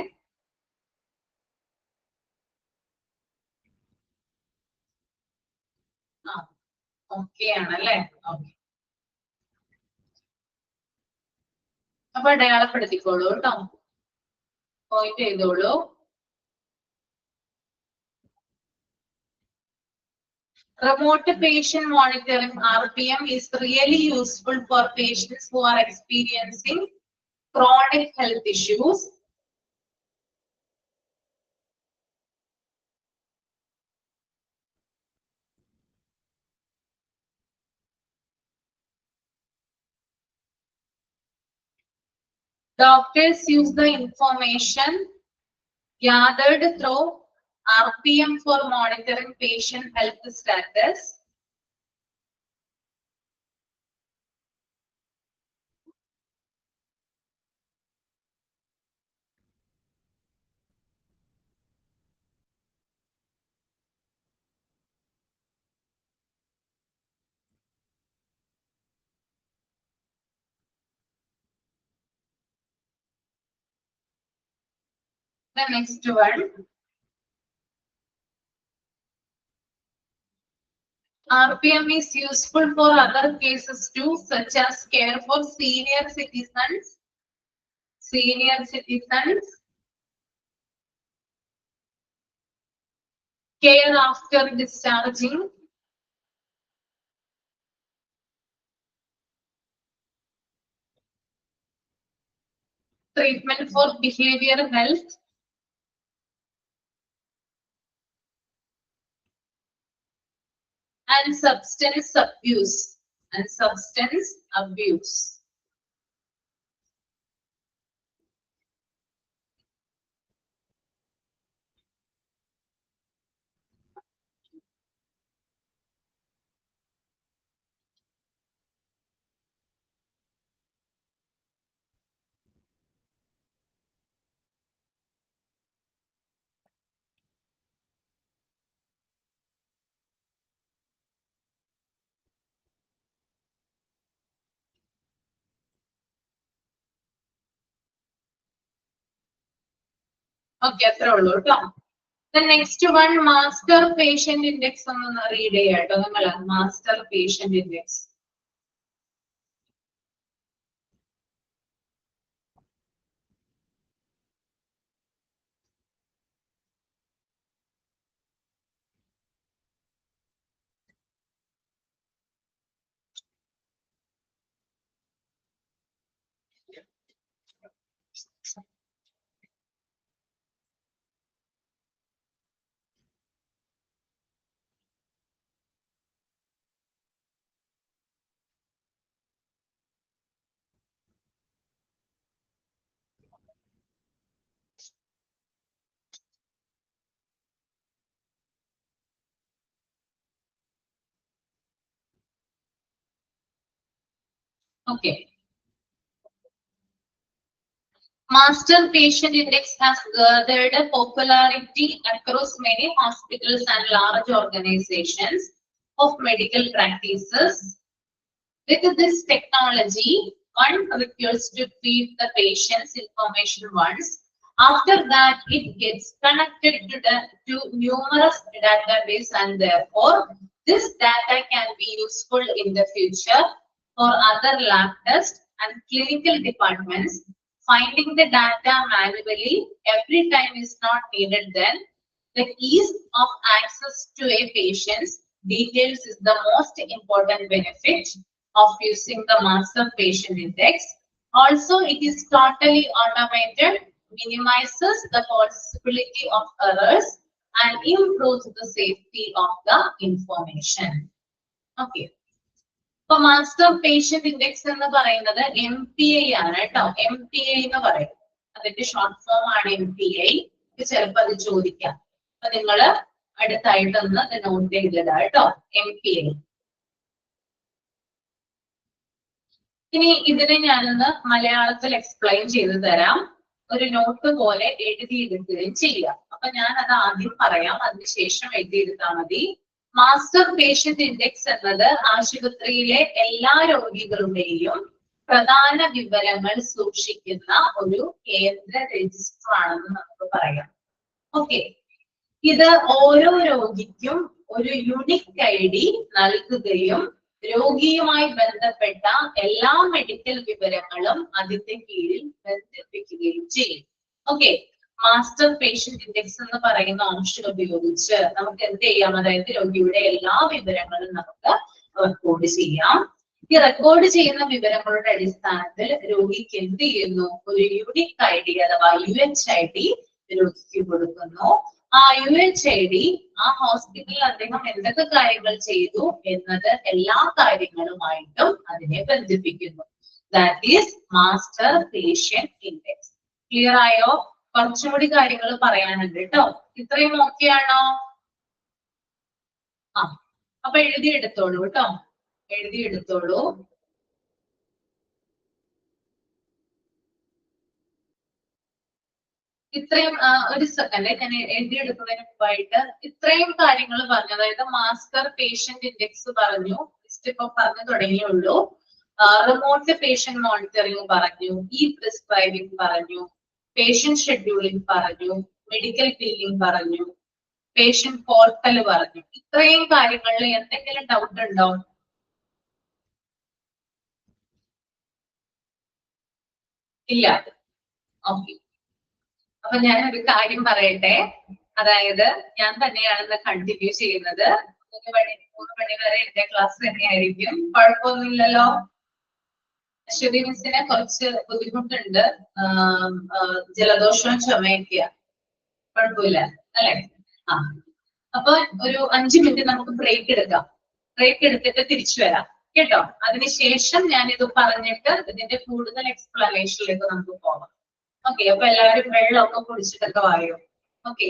ആ, ഓക്കെ ആണല്ലേ. ഓക്കെ, അപ്പൊ അടയാളപ്പെടുത്തിക്കോളൂ കേട്ടോ, പോയിന്റ് ചെയ്തോളൂ. Remote patient monitoring RPM is really useful for patients who are experiencing chronic health issues. Doctors use the information gathered through RPM for monitoring patient health status. The next one. RPM is useful for other cases too, such as care for senior citizens, care after discharging, treatment for behavioral health, and substance abuse. And substance abuse. Okay, അത്രേ ഉള്ളൂ കേട്ടോ. The next one, master patient index ഒന്ന് read ചെയ്യാട്ടോ നിങ്ങൾ. Master patient index. Okay. Master patient index has gathered popularity across many hospitals and large organizations of medical practices. With this technology, one requires to feed the patient's information once. After that, it gets connected to numerous databases, and therefore, this data can be useful in the future for other lab tests and clinical departments. Finding the data manually every time is not needed then. The ease of access to a patient's details is the most important benefit of using the master patient index. Also, it is totally automated, minimizes the possibility of errors, and improves the safety of the information. Okay. So, master patient index എന്ന് പറയുന്നത് MPI ആണ് കേട്ടോ. MPI എന്ന് പറയും. അതിന്റെ short form ആണ് MPI. ചിലപ്പോൾ അത് ചോദിക്കാം. അപ്പൊ നിങ്ങൾ അടുത്തായിട്ടൊന്ന് നോട്ട് ചെയ്തതാ കേട്ടോ. MPI. ഇനി ഇതിനെ ഞാനൊന്ന് മലയാളത്തിൽ എക്സ്പ്ലെയിൻ ചെയ്തു തരാം. ഒരു നോട്ട് പോലെ എഴുതിയെടുക്കുകയും ചെയ്യാം. അപ്പൊ ഞാൻ അത് ആദ്യം പറയാം, അതിനുശേഷം എഴുതിയെടുത്താൽ മതി. മാസ്റ്റർ പേഷ്യന്റ് ഇൻഡെക്സ് എന്നത് ആശുപത്രിയിലെ എല്ലാ രോഗികളുടെയും പ്രധാന വിവരങ്ങൾ സൂക്ഷിക്കുന്ന ഒരു കേന്ദ്ര രജിസ്റ്റർ ആണെന്ന് നമുക്ക് പറയാം. ഓക്കെ, ഇത് ഓരോ രോഗിക്കും ഒരു യുണിക് ID നൽകുകയും രോഗിയുമായി ബന്ധപ്പെട്ട എല്ലാ മെഡിക്കൽ വിവരങ്ങളും അതിന്റെ കീഴിൽ ബന്ധിപ്പിക്കുകയും ചെയ്യും. ഓക്കെ, മാസ്റ്റർ പേഷ്യന്റ് ഇൻഡെക്സ് എന്ന് പറയുന്ന ഓപ്ഷൻ ഉപയോഗിച്ച് നമുക്ക് എന്ത് ചെയ്യാം? അതായത് രോഗിയുടെ എല്ലാ വിവരങ്ങളും നമുക്ക് റെക്കോർഡ് ചെയ്യാം. ഈ റെക്കോർഡ് ചെയ്യുന്ന വിവരങ്ങളുടെ അടിസ്ഥാനത്തിൽ രോഗിക്ക് എന്ത് ചെയ്യുന്നു? ഒരു യുണിക് ID അഥവാ UHID രോഗിക്ക് കൊടുക്കുന്നു. ആ UHID ആ ഹോസ്പിറ്റലിൽ അദ്ദേഹം എന്തൊക്കെ കാര്യങ്ങൾ ചെയ്തു എന്നത് എല്ലാ കാര്യങ്ങളുമായിട്ടും അതിനെ ബന്ധിപ്പിക്കുന്നു. That is master patient index. Clear ആയോ? കുറച്ചുകൂടി കാര്യങ്ങൾ പറയാനുണ്ട് കേട്ടോ. ഇത്രയും ഓക്കെ ആണോ? ആ, അപ്പൊ എഴുതിയെടുത്തോളൂ കേട്ടോ, എഴുതിയെടുത്തോളൂ. ഇത്രയും ഒരു സെക്കൻഡ് ഞാൻ എഴുതിയെടുക്കുന്നതിന് മുമ്പായിട്ട് ഇത്രയും കാര്യങ്ങൾ പറഞ്ഞു. അതായത് മാസ്റ്റർ പേഷ്യന്റ് ഇൻഡെക്സ് പറഞ്ഞു, ലിസ്റ്റ് ഇപ്പൊ പറഞ്ഞു തുടങ്ങിയുള്ളൂ. റിമോട്ട് പേഷ്യന്റ് മോണിറ്ററിംഗ് പറഞ്ഞു, ഇ പ്രിസ്ക്രൈബിംഗ് പറഞ്ഞു, പേഷ്യന്റ് ഷെഡ്യൂളിംഗ് പറഞ്ഞു, മെഡിക്കൽ ബില്ലിംഗ് പറഞ്ഞു, പേഷ്യന്റ് പോർട്ടൽ പറഞ്ഞു. ഇത്രയും കാര്യങ്ങളിൽ എന്തെങ്കിലും ഡൗട്ട് ഉണ്ടോ? ഇല്ല. ഓക്കെ, അപ്പൊ ഞാൻ ഒരു കാര്യം പറയട്ടെ. അതായത് ഞാൻ തന്നെയാണ് കണ്ടിന്യൂ ചെയ്യുന്നത്. 3 മണി വരെ എന്റെ ക്ലാസ് തന്നെയായിരിക്കും. കുഴപ്പമൊന്നുമില്ലല്ലോ. അശ്വതി മിസ്സിനെ കുറച്ച് ബുദ്ധിമുട്ടുണ്ട്, ജലദോഷവും ചുമയൊക്കെയാ. കുഴപ്പമില്ല അല്ലെ? ആ, അപ്പൊ ഒരു 5 മിനിറ്റ് നമുക്ക് ബ്രേക്ക് എടുക്കാം. ബ്രേക്ക് എടുത്തിട്ട് തിരിച്ചു വരാം കേട്ടോ. അതിനുശേഷം ഞാൻ ഇത് പറഞ്ഞിട്ട് ഇതിന്റെ കൂടുതൽ എക്സ്പ്ലനേഷനിലേക്ക് നമുക്ക് പോകാം. ഓക്കെ, അപ്പൊ എല്ലാവരും വെള്ളമൊക്കെ കുടിച്ചിട്ടൊക്കെ വായോ. ഓക്കെ.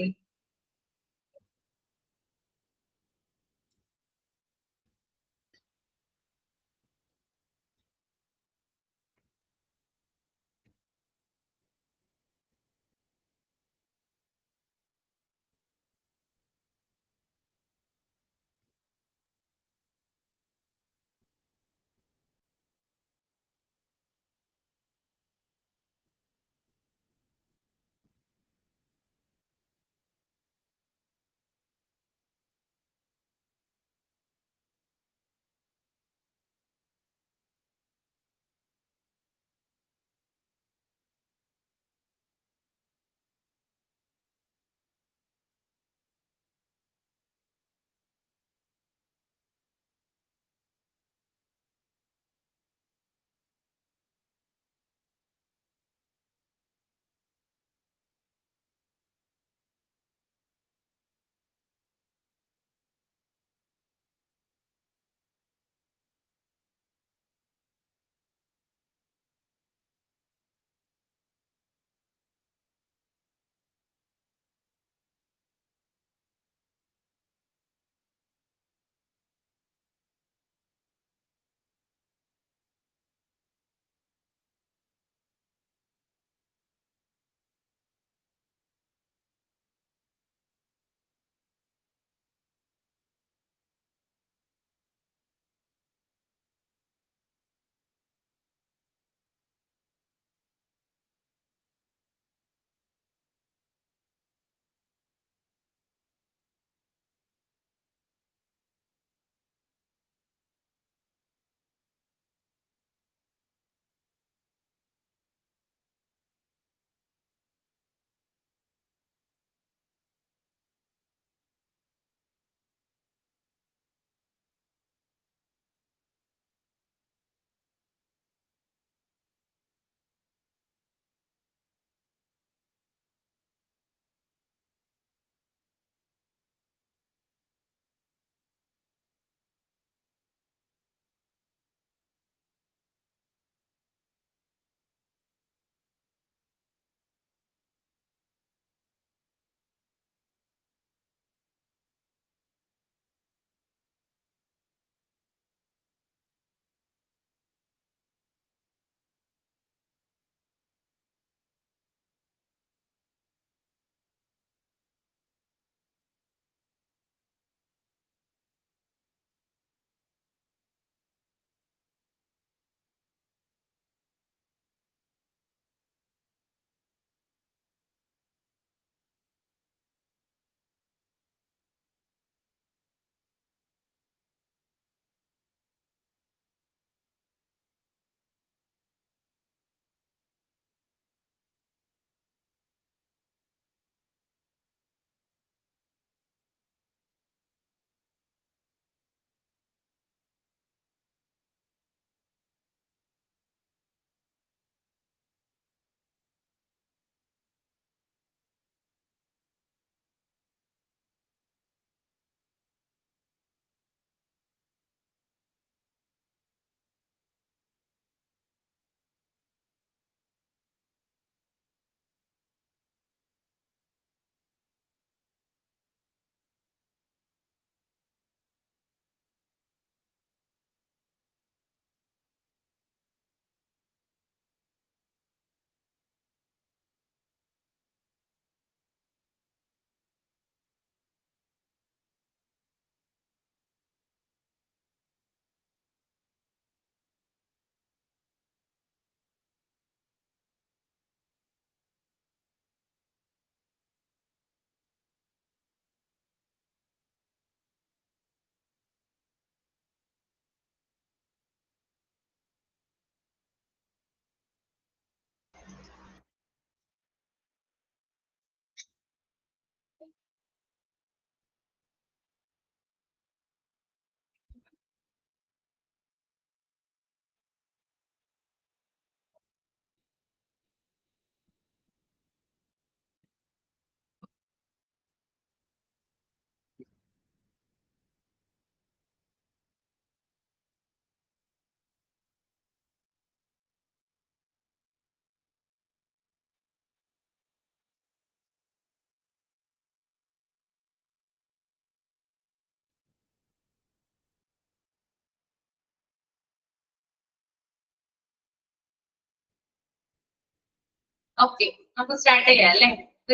ഓക്കെ, നമുക്ക് സ്റ്റാർട്ട് ചെയ്യാം അല്ലേ?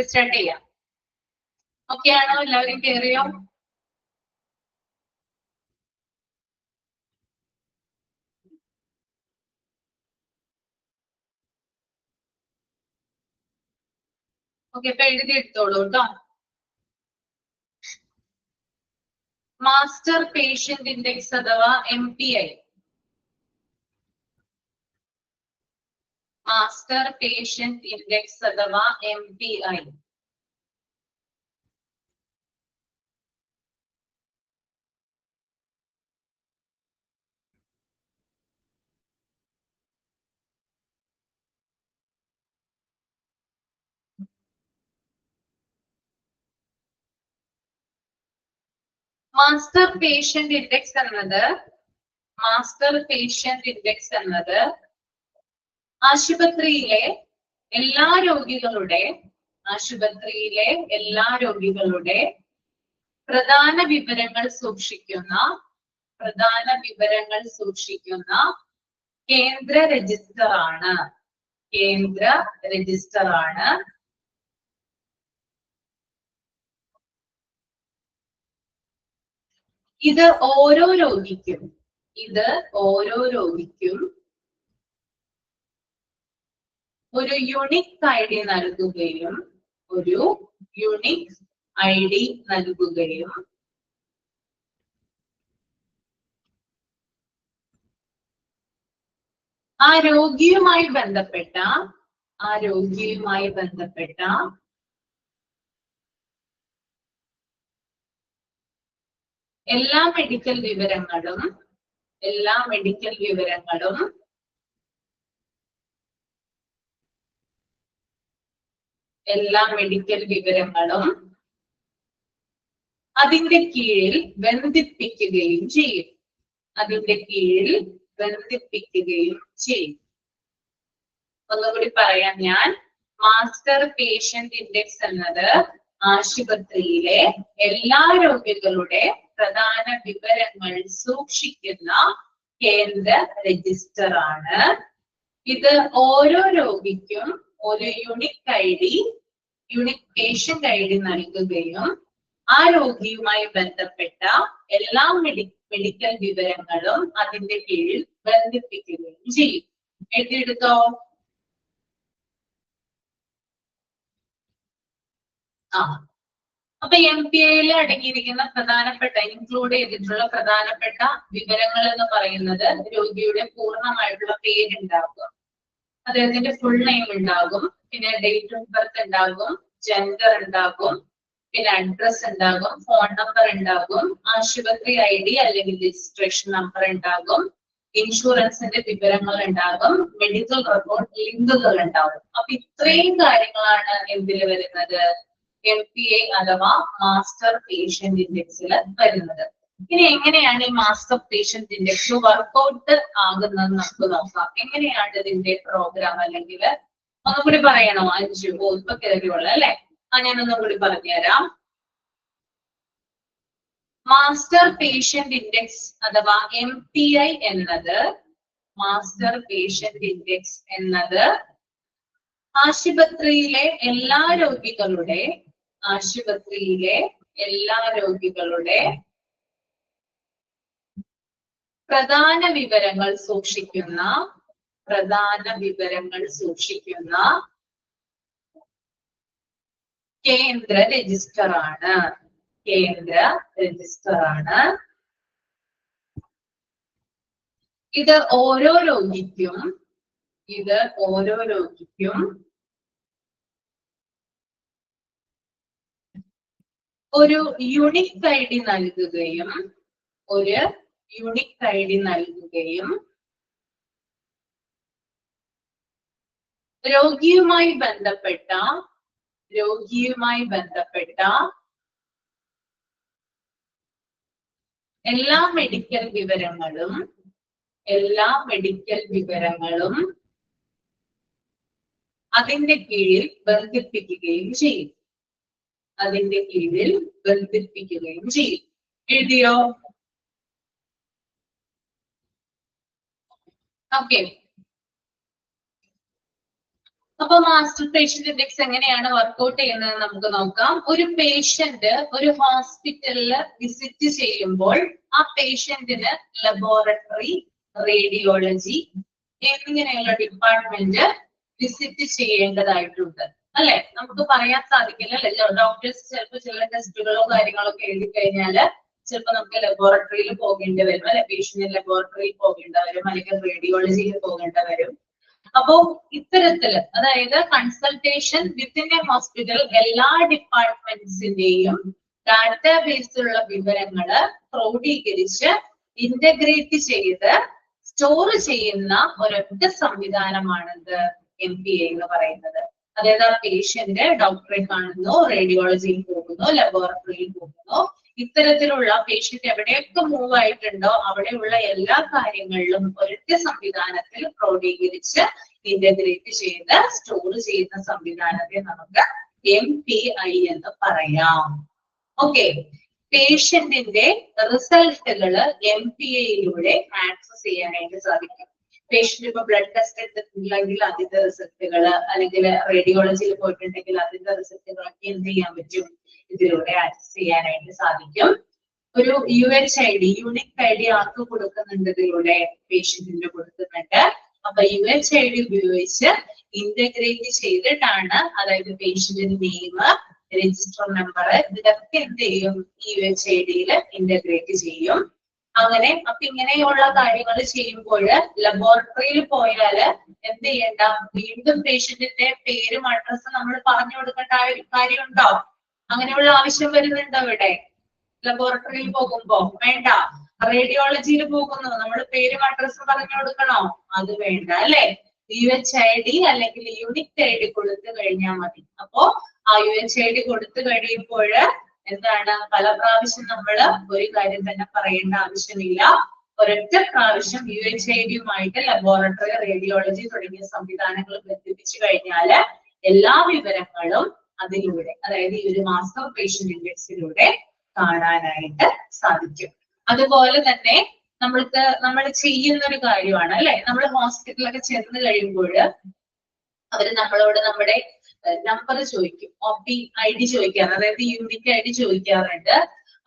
സ്റ്റാർട്ട് ചെയ്യാം. ഓക്കെ ആണോ? എല്ലാവരും കയറിയോ? ഓക്കെ, ഇപ്പൊ എഴുതിയെടുത്തോളൂ കേട്ടോ. മാസ്റ്റർ പേഷ്യന്റ് ഇൻഡെക്സ് അഥവാ MPI. മാസ്റ്റർ പേഷ്യന്റ് ഇൻഡെക്സ് അഥവാ MPI. മാസ്റ്റർ പേഷ്യന്റ് ഇൻഡെക്സ് എന്നത് ആശുപത്രിയിലെ എല്ലാ രോഗികളുടെ പ്രധാന വിവരങ്ങൾ സൂക്ഷിക്കുന്ന കേന്ദ്ര രജിസ്റ്റർ ആണ്. ഇത് ഓരോ രോഗിക്കും ഒരു യുണിക് ഐ ഡി നൽകുകയും ആ രോഗിയുമായി ബന്ധപ്പെട്ട എല്ലാ മെഡിക്കൽ വിവരങ്ങളും അതിന്റെ കീഴിൽ ബന്ധിപ്പിക്കുകയും ചെയ്യും. ഒന്നുകൂടി പറയാം ഞാൻ. മാസ്റ്റർ പേഷ്യന്റ് ഇൻഡെക്സ് എന്നത് ആശുപത്രിയിലെ എല്ലാ രോഗികളുടെ പ്രധാന വിവരങ്ങൾ സൂക്ഷിക്കുന്ന കേന്ദ്ര രജിസ്റ്റർ ആണ്. ഇത് ഓരോ രോഗിക്കും ഒരു യുണിക് പേഷ്യന്റ് ഐ ഡി നൽകുകയും ആ രോഗിയുമായി ബന്ധപ്പെട്ട എല്ലാ മെഡിക്കൽ വിവരങ്ങളും അതിന്റെ കീഴിൽ ബന്ധിപ്പിക്കുകയും ചെയ്യും. എഴുതിയെടുത്തോ? അപ്പൊ MPIയിൽ അടങ്ങിയിരിക്കുന്ന ഇൻക്ലൂഡ് ചെയ്തിട്ടുള്ള പ്രധാനപ്പെട്ട വിവരങ്ങൾ എന്ന് പറയുന്നത് രോഗിയുടെ പൂർണ്ണമായിട്ടുള്ള പേരുണ്ടാകും, അദ്ദേഹത്തിന്റെ ഫുൾ നെയിം ഉണ്ടാകും, പിന്നെ ഡേറ്റ് ഓഫ് ബർത്ത് ഉണ്ടാകും, ജെൻഡർ ഉണ്ടാകും, പിന്നെ അഡ്രസ് ഉണ്ടാകും, ഫോൺ നമ്പർ ഉണ്ടാകും, ആശുപത്രി ID അല്ലെങ്കിൽ രജിസ്ട്രേഷൻ നമ്പർ ഉണ്ടാകും, ഇൻഷുറൻസിന്റെ വിവരങ്ങൾ ഉണ്ടാകും, മെഡിക്കൽ റെക്കോർഡ് ലിങ്കുകൾ ഉണ്ടാകും. അപ്പൊ ഇത്രയും കാര്യങ്ങളാണ് എന്തിൽ വരുന്നത്? MPI അഥവാ മാസ്റ്റർ പേഷ്യന്റ് ഇൻഡെക്സിൽ വരുന്നത്. ഇനി എങ്ങനെയാണ് ഈ മാസ്റ്റർ പേഷ്യന്റ് ഇൻഡെക്സ് വർക്ക്ഔട്ട് ആകുന്നത് നമുക്ക് നോക്കാം. എങ്ങനെയാണ് ഇതിന്റെ പ്രോഗ്രാം? അല്ലെങ്കിൽ ഒന്നുകൂടി പറയണോ? 5 ഇപ്പൊ കയറിയുള്ള അല്ലെ? ഞാനൊന്നും കൂടി പറഞ്ഞുതരാം. മാസ്റ്റർ പേഷ്യന്റ് ഇൻഡെക്സ് അഥവാ MPI എന്നത് ആശുപത്രിയിലെ എല്ലാ രോഗികളുടെ പ്രധാന വിവരങ്ങൾ സൂക്ഷിക്കുന്ന കേന്ദ്ര രജിസ്റ്റർ ആണ്. ഇത് ഓരോ രോഗിക്കും ഒരു യുണിക് ഐ ഡി നൽകുകയും രോഗിയുമായി ബന്ധപ്പെട്ട എല്ലാ മെഡിക്കൽ വിവരങ്ങളും അതിന്റെ കീഴിൽ ബന്ധിപ്പിക്കുകയും ചെയ്യും. എഴുതിയോ? ഓക്കെ. അപ്പൊ മാസ്റ്റർ പേഷ്യന്റ് ഇൻഡെക്സ് എങ്ങനെയാണ് വർക്ക്ഔട്ട് ചെയ്യുന്നത് നമുക്ക് നോക്കാം. ഒരു പേഷ്യന്റ് ഒരു ഹോസ്പിറ്റലിൽ വിസിറ്റ് ചെയ്യുമ്പോൾ ആ പേഷ്യന്റിന് ലബോറട്ടറി, റേഡിയോളജി എന്നിങ്ങനെയുള്ള ഡിപ്പാർട്ട്മെന്റ് വിസിറ്റ് ചെയ്യേണ്ടതായിട്ടുണ്ട് അല്ലെ. നമുക്ക് പറയാൻ സാധിക്കില്ല അല്ലെ, ഡോക്ടേഴ്സ് ചിലപ്പോൾ ചില ടെസ്റ്റുകളോ കാര്യങ്ങളോ ഒക്കെ എഴുതി കഴിഞ്ഞാല് ചിലപ്പോൾ നമുക്ക് ലബോറട്ടറിയിൽ പോകേണ്ടി വരും അല്ലെ, പേഷ്യന്റ് ലബോറട്ടറിയിൽ പോകേണ്ടി വരും, അല്ലെങ്കിൽ റേഡിയോളജിയിൽ പോകേണ്ടി വരും. അപ്പോ ഇത്തരത്തില് അതായത് കൺസൾട്ടേഷൻ വിത്തിൻ എ ഹോസ്പിറ്റൽ എല്ലാ ഡിപ്പാർട്ട്മെന്റ്സിന്റെയും ഡാറ്റാബേസിലുള്ള വിവരങ്ങള് ക്രോഡീകരിച്ച് ഇന്റഗ്രേറ്റ് ചെയ്ത് സ്റ്റോർ ചെയ്യുന്ന ഒരൊറ്റ സംവിധാനമാണിത് MPA എന്ന് പറയുന്നത്. അതായത് ആ പേഷ്യന്റ് ഡോക്ടറെ കാണുന്നു, റേഡിയോളജിയിൽ പോകുന്നു, ലബോറട്ടറിയിൽ പോകുന്നു, ഇത്തരത്തിലുള്ള പേഷ്യന്റ് എവിടെയൊക്കെ മൂവ് ആയിട്ടുണ്ടോ അവിടെയുള്ള എല്ലാ കാര്യങ്ങളിലും ഒരൊറ്റ സംവിധാനത്തിൽ ക്രോഡീകരിച്ച് ഇന്റഗ്രേറ്റ് ചെയ്ത് സ്റ്റോർ ചെയ്യുന്ന സംവിധാനത്തെ നമുക്ക് MPI എന്ന് പറയാം. ഓക്കെ, പേഷ്യന്റിന്റെ റിസൾട്ടുകള് MPAയിലൂടെ ആക്സസ് ചെയ്യാനായിട്ട് സാധിക്കും. പേഷ്യന്റ് ഇപ്പൊ ബ്ലഡ് ടെസ്റ്റ് എടുത്തിട്ടുണ്ടെങ്കിൽ അതിന്റെ റിസൾട്ടുകള്, അല്ലെങ്കിൽ റേഡിയോളജിയിൽ പോയിട്ടുണ്ടെങ്കിൽ അതിന്റെ റിസൾട്ടുകളൊക്കെ എന്ത് ചെയ്യാൻ പറ്റും, ഇതിലൂടെ ആക്സസ് ചെയ്യാനായിട്ട് സാധിക്കും. ഒരു UHID യൂണിക് ID ആർക്ക് കൊടുക്കുന്നുണ്ട്, ഇതിലൂടെ പേഷ്യന്റിന് കൊടുക്കുന്നുണ്ട്. അപ്പൊ UHID ഉപയോഗിച്ച് ഇന്റഗ്രേറ്റ് ചെയ്തിട്ടാണ്, അതായത് പേഷ്യന്റിന്റെ നെയിം, രജിസ്റ്റർ നമ്പർ, ഇതൊക്കെ എന്ത് ചെയ്യും, UHIDയിൽ ഇന്റഗ്രേറ്റ് ചെയ്യും. അങ്ങനെ അപ്പൊ ഇങ്ങനെയുള്ള കാര്യങ്ങൾ ചെയ്യുമ്പോൾ ലബോറട്ടറിയിൽ പോയാല് എന്ത് ചെയ്യണ്ട, വീണ്ടും പേഷ്യന്റിന്റെ പേരും അഡ്രസ്സും നമ്മൾ പറഞ്ഞു കൊടുക്കേണ്ട കാര്യമുണ്ടോ? അങ്ങനെയുള്ള ആവശ്യം വരുന്നുണ്ടോ ഇവിടെ? ലബോറട്ടറിയിൽ പോകുമ്പോ വേണ്ട. റേഡിയോളജിയിൽ പോകുന്നു, നമ്മൾ പേരും അഡ്രസ്സും പറഞ്ഞു കൊടുക്കണോ? അത് വേണ്ട അല്ലെ. UHID അല്ലെങ്കിൽ യൂണിക് ID കൊടുത്തു കഴിഞ്ഞാൽ മതി. അപ്പോ ആ UHID കൊടുത്തു കഴിയുമ്പോൾ എന്താണ്, പല പ്രാവശ്യം നമ്മൾ ഒരു കാര്യം തന്നെ പറയേണ്ട ആവശ്യമില്ല. ഒരൊറ്റ പ്രാവശ്യം UHIDയുമായിട്ട് ലബോറട്ടറി, റേഡിയോളജി തുടങ്ങിയ സംവിധാനങ്ങൾ ബന്ധിപ്പിച്ചു കഴിഞ്ഞാല് എല്ലാ വിവരങ്ങളും അതിലൂടെ, അതായത് ഈ ഒരു മാസ്റ്റർ പേഷ്യന്റ് ഇൻഡെക്സിലൂടെ കാണാനായിട്ട് സാധിക്കും. അതുപോലെ തന്നെ നമ്മൾ ചെയ്യുന്ന ഒരു കാര്യമാണ് അല്ലെ, നമ്മൾ ഹോസ്പിറ്റലൊക്കെ ചെന്ന് കഴിയുമ്പോൾ അവര് നമ്മളോട് നമ്മുടെ നമ്പർ ചോദിക്കും, OP ID ചോദിക്കാറ്, അതായത് യൂണിക് ID ചോദിക്കാറുണ്ട്.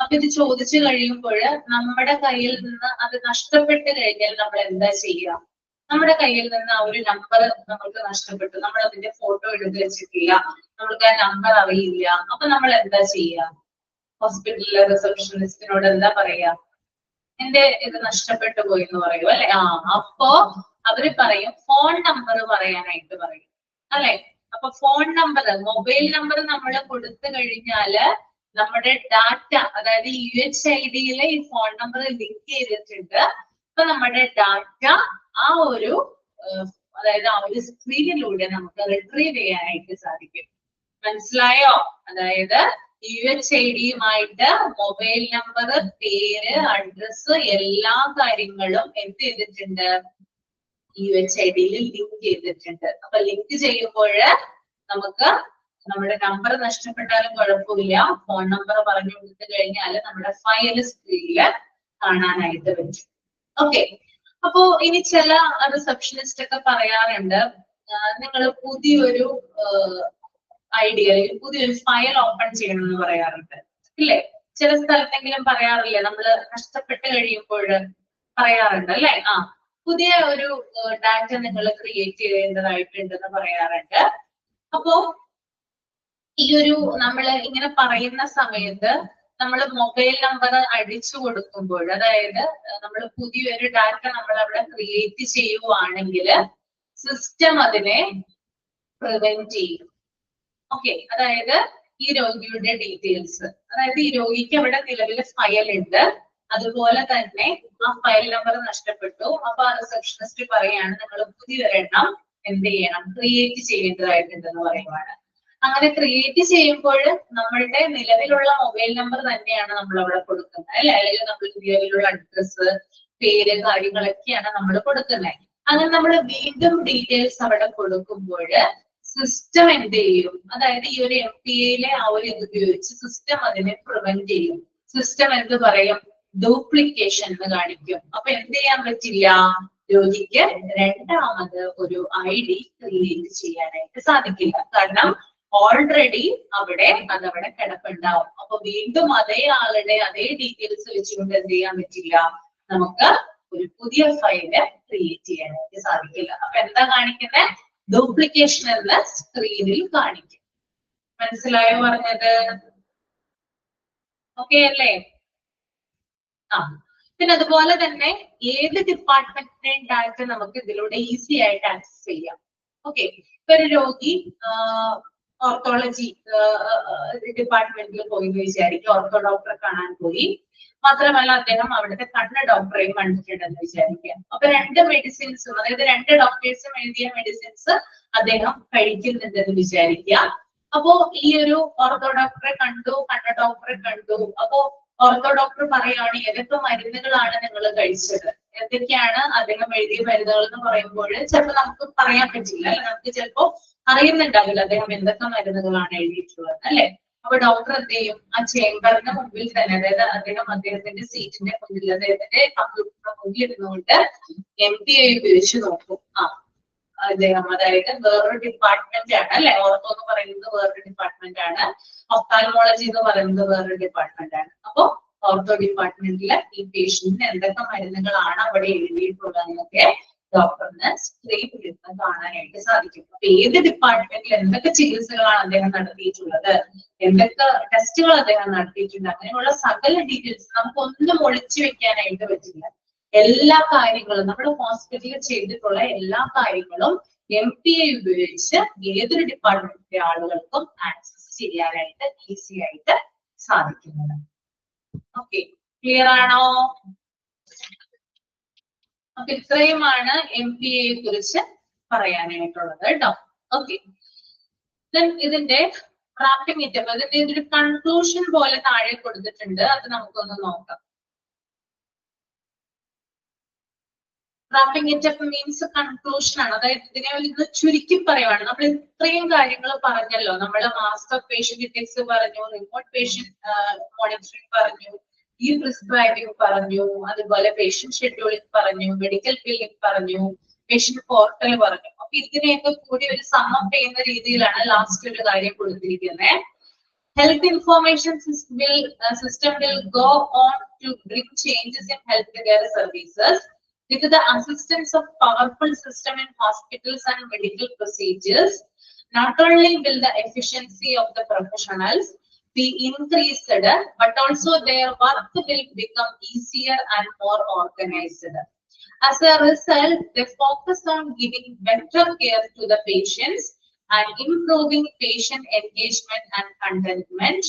അപ്പൊ ഇത് ചോദിച്ചു കഴിയുമ്പോൾ നമ്മുടെ കയ്യിൽ നിന്ന് അത് നഷ്ടപ്പെട്ട് കഴിഞ്ഞാൽ നമ്മൾ എന്താ ചെയ്യുക? നമ്മുടെ കയ്യിൽ നിന്ന് ആ ഒരു നമ്പർ നമുക്ക് നഷ്ടപ്പെട്ടു, നമ്മൾ അതിന്റെ ഫോട്ടോ എടുത്ത് വെച്ചിട്ടില്ല, നമുക്ക് ആ നമ്പർ അറിയില്ല. അപ്പൊ നമ്മൾ എന്താ ചെയ്യുക? ഹോസ്പിറ്റലിലെ റിസപ്ഷനിസ്റ്റിനോട് എന്താ പറയാ? എന്റെ ഇത് നഷ്ടപ്പെട്ടു പോയി എന്ന് പറയും അല്ലെ. അപ്പോ അവര് പറയും ഫോൺ നമ്പർ പറയാനായിട്ട് പറയും അല്ലെ. അപ്പൊ ഫോൺ നമ്പർ, മൊബൈൽ നമ്പർ നമ്മൾ കൊടുത്തു കഴിഞ്ഞാല് നമ്മുടെ ഡാറ്റ, അതായത് UHIDയിലെ ഈ ഫോൺ നമ്പർ ലിങ്ക് ചെയ്തിട്ടുണ്ട്. അപ്പൊ നമ്മുടെ ഡാറ്റ ആ ഒരു അതായത് ആ ഒരു സ്ക്രീനിലൂടെ നമുക്ക് റിട്രീവ് ചെയ്യാനായിട്ട് സാധിക്കും. മനസ്സിലായോ? അതായത് UHIDയുമായിട്ട് മൊബൈൽ നമ്പർ, പേര്, അഡ്രസ് എല്ലാ കാര്യങ്ങളും എന്ത് ചെയ്തിട്ടുണ്ട്, UHIDയിൽ ലിങ്ക് ചെയ്തിട്ടുണ്ട്. അപ്പൊ ലിങ്ക് ചെയ്യുമ്പോൾ നമുക്ക് നമ്മുടെ നമ്പർ നഷ്ടപ്പെട്ടാലും കുഴപ്പമില്ല, ഫോൺ നമ്പർ പറഞ്ഞു കൊടുത്തു കഴിഞ്ഞാൽ നമ്മുടെ ഫയൽ സ്ക്രീനില് കാണാനായിട്ട് പറ്റും. ഓക്കെ, അപ്പോ ഇനി ചില റിസപ്ഷനിസ്റ്റ് ഒക്കെ പറയാറുണ്ട്, നിങ്ങൾ പുതിയൊരു ഐഡിയ അല്ലെങ്കിൽ പുതിയൊരു ഫയൽ ഓപ്പൺ ചെയ്യണം എന്ന് പറയാറുണ്ട് ഇല്ലേ. ചില സ്ഥലത്തെങ്കിലും പറയാറില്ലേ, നമ്മൾ നഷ്ടപ്പെട്ട് കഴിയുമ്പോൾ പറയാറുണ്ട് അല്ലെ. പുതിയ ഒരു ഡാറ്റ നിങ്ങൾ ക്രിയേറ്റ് ചെയ്യേണ്ടതായിട്ടുണ്ടെന്ന് പറയാറുണ്ട്. അപ്പോ ഈ ഒരു നമ്മൾ ഇങ്ങനെ പറയുന്ന സമയത്ത് നമ്മൾ മൊബൈൽ നമ്പർ അടിച്ചു കൊടുക്കുമ്പോൾ, അതായത് നമ്മൾ പുതിയൊരു ഡാറ്റ നമ്മൾ അവിടെ ക്രിയേറ്റ് ചെയ്യുവാണെങ്കിൽ സിസ്റ്റം അതിനെ പ്രിവെന്റ് ചെയ്യും. ഓക്കെ, അതായത് ഈ രോഗിയുടെ ഡീറ്റെയിൽസ്, അതായത് ഈ രോഗിക്ക് അവിടെ നിലവിൽ ഫയൽ ഉണ്ട്, അതുപോലെ തന്നെ ആ ഫയൽ നമ്പർ നഷ്ടപ്പെട്ടു. അപ്പൊ ആ റിസപ്ഷനിസ്റ്റ് പറയാണ് നിങ്ങൾ പുതിയൊരെണ്ണം എന്ത് ചെയ്യണം, ക്രിയേറ്റ് ചെയ്യേണ്ടതായിട്ടുണ്ടെന്ന് പറയുവാണ്. അങ്ങനെ ക്രിയേറ്റ് ചെയ്യുമ്പോൾ നമ്മളുടെ നിലവിലുള്ള മൊബൈൽ നമ്പർ തന്നെയാണ് നമ്മൾ അവിടെ കൊടുക്കുന്നത് അല്ലെ, അല്ലെങ്കിൽ നമ്മൾ നിലവിലുള്ള അഡ്രസ്, പേര്, കാര്യങ്ങളൊക്കെയാണ് നമ്മൾ കൊടുക്കുന്നത്. അങ്ങനെ നമ്മൾ വീണ്ടും ഡീറ്റെയിൽസ് അവിടെ കൊടുക്കുമ്പോൾ സിസ്റ്റം എന്ത് ചെയ്യും, അതായത് ഈ ഒരു MPAയിലെ ആ ഒരു ഇത് ഉപയോഗിച്ച് സിസ്റ്റം അതിനെ പ്രിവെന്റ് ചെയ്യും. സിസ്റ്റം എന്ത് പറയും, ഡ്യൂപ്ലിക്കേഷൻ എന്ന് കാണിക്കും. അപ്പൊ എന്ത് ചെയ്യാൻ പറ്റില്ല, രോഗിക്ക് രണ്ടാമത് ഒരു ID ക്രിയേറ്റ് ചെയ്യാനായിട്ട് സാധിക്കില്ല. കാരണം ഓൾറെഡി അതവിടെ കിടപ്പുണ്ടാവും. അപ്പൊ വീണ്ടും അതേ ആളുടെ അതേ ഡീറ്റെയിൽസ് വെച്ചുകൊണ്ട് എന്ത് ചെയ്യാൻ പറ്റില്ല, നമുക്ക് ഒരു പുതിയ ഫയല് ക്രിയേറ്റ് ചെയ്യാനായിട്ട് സാധിക്കില്ല. അപ്പൊ എന്താ കാണിക്കുന്നത്? ഡ്യൂപ്ലിക്കേഷൻ എന്ന് സ്ക്രീനിൽ കാണിക്കും. മനസ്സിലായോ പറഞ്ഞത്? ഓക്കെ അല്ലേ? പിന്നെ അതുപോലെ തന്നെ ഏത് ഡിപ്പാർട്ട്മെന്റിന്റെ ഡാറ്റ നമുക്ക് ഇതിലൂടെ ഈസി ആയിട്ട് ആക്സസ് ചെയ്യാം. ഓക്കെ, ഇപ്പൊ ഒരു രോഗി ഓർത്തോളജി ഡിപ്പാർട്ട്മെന്റിൽ പോയി എന്ന് വിചാരിക്കും, ഓർത്തോ ഡോക്ടറെ കാണാൻ പോയി. മാത്രമല്ല അദ്ദേഹം അവിടുത്തെ കണ്ണ് ഡോക്ടറെയും കണ്ടിട്ടുണ്ടെന്ന് വിചാരിക്കുക. അപ്പൊ രണ്ട് മെഡിസിൻസും, അതായത് രണ്ട് ഡോക്ടേഴ്സും എഴുതിയ മെഡിസിൻസ് അദ്ദേഹം കഴിക്കുന്നുണ്ടെന്ന് വിചാരിക്കുക. അപ്പോ ഈ ഒരു ഓർത്തോ ഡോക്ടറെ കണ്ടു, കണ്ണ് ഡോക്ടറെ കണ്ടു. അപ്പോ ഓർത്തോ ഡോക്ടർ പറയുകയാണ് ഏതൊക്കെ മരുന്നുകളാണ് നിങ്ങൾ കഴിച്ചത്, എന്തൊക്കെയാണ് അദ്ദേഹം എഴുതിയ മരുന്നുകൾ എന്ന് പറയുമ്പോൾ ചിലപ്പോൾ നമുക്ക് പറയാൻ പറ്റില്ല, അല്ലെ? നമുക്ക് ചിലപ്പോ അറിയുന്നുണ്ടാവില്ല അദ്ദേഹം എന്തൊക്കെ മരുന്നുകളാണ് എഴുതിയിട്ടുള്ളത്, അല്ലെ? അപ്പൊ ഡോക്ടർ എന്ത് ചെയ്യും? ആ ചേംബറിന്റെ മുമ്പിൽ തന്നെ, അതായത് അദ്ദേഹത്തിന്റെ സീറ്റിന്റെ മുന്നിൽ, അദ്ദേഹത്തിന്റെ കമ്പ്യൂട്ടറിന്റെ മുന്നിൽ ഇരുന്നുകൊണ്ട് MPI ഉപയോഗിച്ച് നോക്കും. അദ്ദേഹം, അതായത് വേറൊരു ഡിപ്പാർട്ട്മെന്റ് ആണ്, അല്ലെ? ഓർത്തോ എന്ന് പറയുന്നത് വേറൊരു ഡിപ്പാർട്ട്മെന്റ് ആണ്, ഒഫ്താൽമോളജി എന്ന് പറയുന്നത് വേറൊരു ഡിപ്പാർട്ട്മെന്റ് ആണ്. അപ്പൊ ഓർത്തോ ഡിപ്പാർട്ട്മെന്റിലെ ഈ പേഷ്യന്റിന് എന്തൊക്കെ മരുന്നുകളാണ് അവിടെ എഴുതിയിട്ടുള്ളതെന്നൊക്കെ ഡോക്ടറിന് സ്ക്രീനിൽ ഇരുന്ന് കാണാനായിട്ട് സാധിക്കും. അപ്പൊ ഏത് ഡിപ്പാർട്ട്മെന്റിൽ എന്തൊക്കെ ചികിത്സകളാണ് അദ്ദേഹം നടത്തിയിട്ടുള്ളത്, എന്തൊക്കെ ടെസ്റ്റുകൾ അദ്ദേഹം നടത്തിയിട്ടുണ്ട്, അങ്ങനെയുള്ള സകല ഡീറ്റെയിൽസ് നമുക്ക് ഒന്നും ഒളിച്ചു വെക്കാനായിട്ട് പറ്റില്ല. എല്ലാ കാര്യങ്ങളും നമ്മുടെ ഹോസ്പിറ്റലിൽ ചെയ്തിട്ടുള്ള എല്ലാ കാര്യങ്ങളും MPI ഉപയോഗിച്ച് ഏതൊരു ഡിപ്പാർട്ട്മെന്റിലെ ആളുകൾക്കും ആക്സസ് ചെയ്യാനായിട്ട് ഈസി ആയിട്ട് സാധിക്കുന്നത്. ഓക്കെ, ക്ലിയർ ആണോ? അപ്പൊ ഇത്രയുമാണ് MPI കുറിച്ച് പറയാനായിട്ടുള്ളത് കേട്ടോ. ഓക്കെ, ഇതിന്റെ റാപ്പിംഗ് ഇറ്റപ്പ്, അതിന്റെ ഒരു കൺക്ലൂഷൻ പോലെ താഴെ കൊടുത്തിട്ടുണ്ട്, അത് നമുക്കൊന്ന് നോക്കാം. റാപ്പിംഗ് ഇറ്റപ്പ് മീൻസ് കൺക്ലൂഷൻ ആണ്, അതായത് ഇതിനെ ഒന്ന് ചുരുക്കി പറയുവാണ്. നമ്മൾ ഇത്രയും കാര്യങ്ങൾ പറഞ്ഞല്ലോ, നമ്മൾ മാസ്റ്റർ പേഷ്യന്റ് ഇൻഡെക്സ് പറഞ്ഞു, റിമോട്ട് പേഷ്യന്റ് മോണിറ്ററിംഗ് പറഞ്ഞു, ഈ പ്രിസ്ക്രൈബിംഗ് പറഞ്ഞു, അതുപോലെ പേഷ്യന്റ് ഷെഡ്യൂളിംഗ് പറഞ്ഞു, മെഡിക്കൽ ബില്ലിംഗ് പറഞ്ഞു, പേഷ്യന്റ് പോർട്ടൽ പറഞ്ഞു. അപ്പൊ ഇതിനെയൊക്കെ കൂടി ഒരു സമ്മപ്പ് ചെയ്യുന്ന രീതിയിലാണ് ലാസ്റ്റ് ഒരു കാര്യം കൊടുത്തിരിക്കുന്നത്. Health information system will go on to bring changes in healthcare services with the assistance of powerful system in hospitals and medical procedures. Not only will the efficiency of the professionals be increased, but also their work will become easier and more organized. As a result, they focus on giving better care to the patients and improving patient engagement and contentment.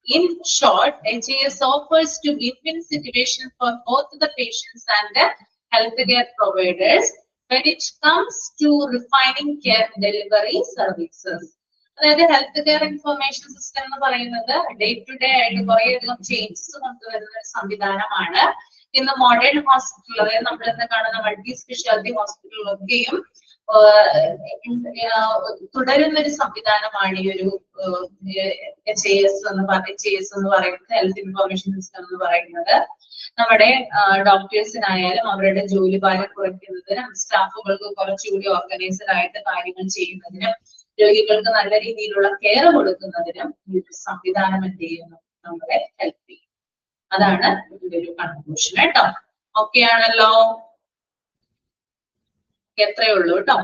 In short, HIS offers to win-win situation for both the patients and the healthcare providers when it comes to refining care delivery services. അതായത് health care information system എന്ന് പറയുന്നത് day to day ആയിട്ട് കുറേയധികം changes കൊണ്ടുവരുന്ന ഒരു സംവിധാനമാണ്. ഇന്ന് modern hospital, അതായത് നമ്മൾ ഇന്ന് കാണുന്ന മൾട്ടി സ്പെഷ്യാലിറ്റി ഹോസ്പിറ്റലുകളൊക്കെയും തുടരുന്ന ഒരു സംവിധാനമാണ് ഈ ഒരു HIS എന്ന് പറയുന്നത്, ഹെൽത്ത് ഇൻഫർമേഷൻ സിസ്റ്റം എന്ന് പറയുന്നത്. നമ്മുടെ ഡോക്ടേഴ്സിനായാലും അവരുടെ ജോലിഭാരം കുറയ്ക്കുന്നതിനും സ്റ്റാഫുകൾക്ക് കുറച്ചുകൂടി ഓർഗനൈസ്ഡ് ആയിട്ട് കാര്യങ്ങൾ ചെയ്യുന്നതിനും രോഗികൾക്ക് നല്ല രീതിയിലുള്ള കെയർ കൊടുക്കുന്നതിനും ഈ ഒരു സംവിധാനം എന്ത് ചെയ്യുന്നു, നമ്മളെ ഹെൽപ്പ് ചെയ്യും. അതാണ് ഇതിന്റെ ഒരു കൺക്ലൂഷൻ കേട്ടോ. ഓക്കെ ആണല്ലോ? എത്രയേ ഉള്ളൂ കേട്ടോ.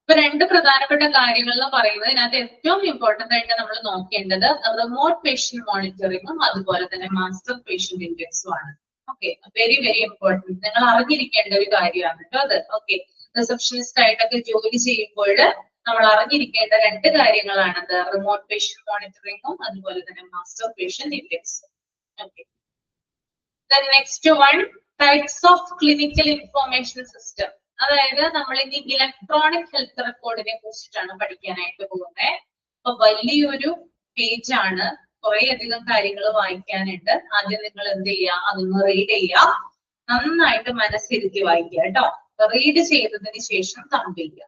ഇപ്പൊ രണ്ട് പ്രധാനപ്പെട്ട കാര്യങ്ങൾ എന്ന് പറയുന്നത്, ഇതിനകത്ത് ഏറ്റവും ഇമ്പോർട്ടന്റ് ആയിട്ട് നമ്മൾ നോക്കേണ്ടത് റിമോട്ട് പേഷ്യന്റ് മോണിറ്ററിങ്ങും അതുപോലെ തന്നെ മാസ്റ്റർ പേഷ്യന്റ് ഇൻഡെക്സും ആണ്. ഓക്കെ, വെരി വെരി ഇമ്പോർട്ടന്റ്, നിങ്ങൾ അറിഞ്ഞിരിക്കേണ്ട ഒരു കാര്യമാണ് കേട്ടോ അത്. ഓക്കെ, റിസപ്ഷനിസ്റ്റ് ആയിട്ടൊക്കെ ജോലി ചെയ്യുമ്പോൾ നമ്മൾ അറിഞ്ഞിരിക്കേണ്ട രണ്ട് കാര്യങ്ങളാണത്, റിമോട്ട് പേഷ്യന്റ് മോണിറ്ററിങ്ങും അതുപോലെ തന്നെ മാസ്റ്റർ പേഷ്യന്റ് ഇൻഡെക്സും. Okay, next one, types of clinical information system. അതായത് നമ്മൾ ഇനി ഇലക്ട്രോണിക് ഹെൽത്ത് റെക്കോർഡിനെ കുറിച്ചിട്ടാണ് പഠിക്കാനായിട്ട് പോകുന്നത്. അപ്പൊ വലിയൊരു പേജ് ആണ്, കുറെ അധികം കാര്യങ്ങൾ വായിക്കാനുണ്ട്. ആദ്യം നിങ്ങൾ എന്ത് ചെയ്യുക, അതൊന്ന് റീഡ് ചെയ്യുക, നന്നായിട്ട് മനസ്സിരുത്തി വായിക്കുക കേട്ടോ. റീഡ് ചെയ്തതിന് ശേഷം തമ്പ് ചെയ്യുക.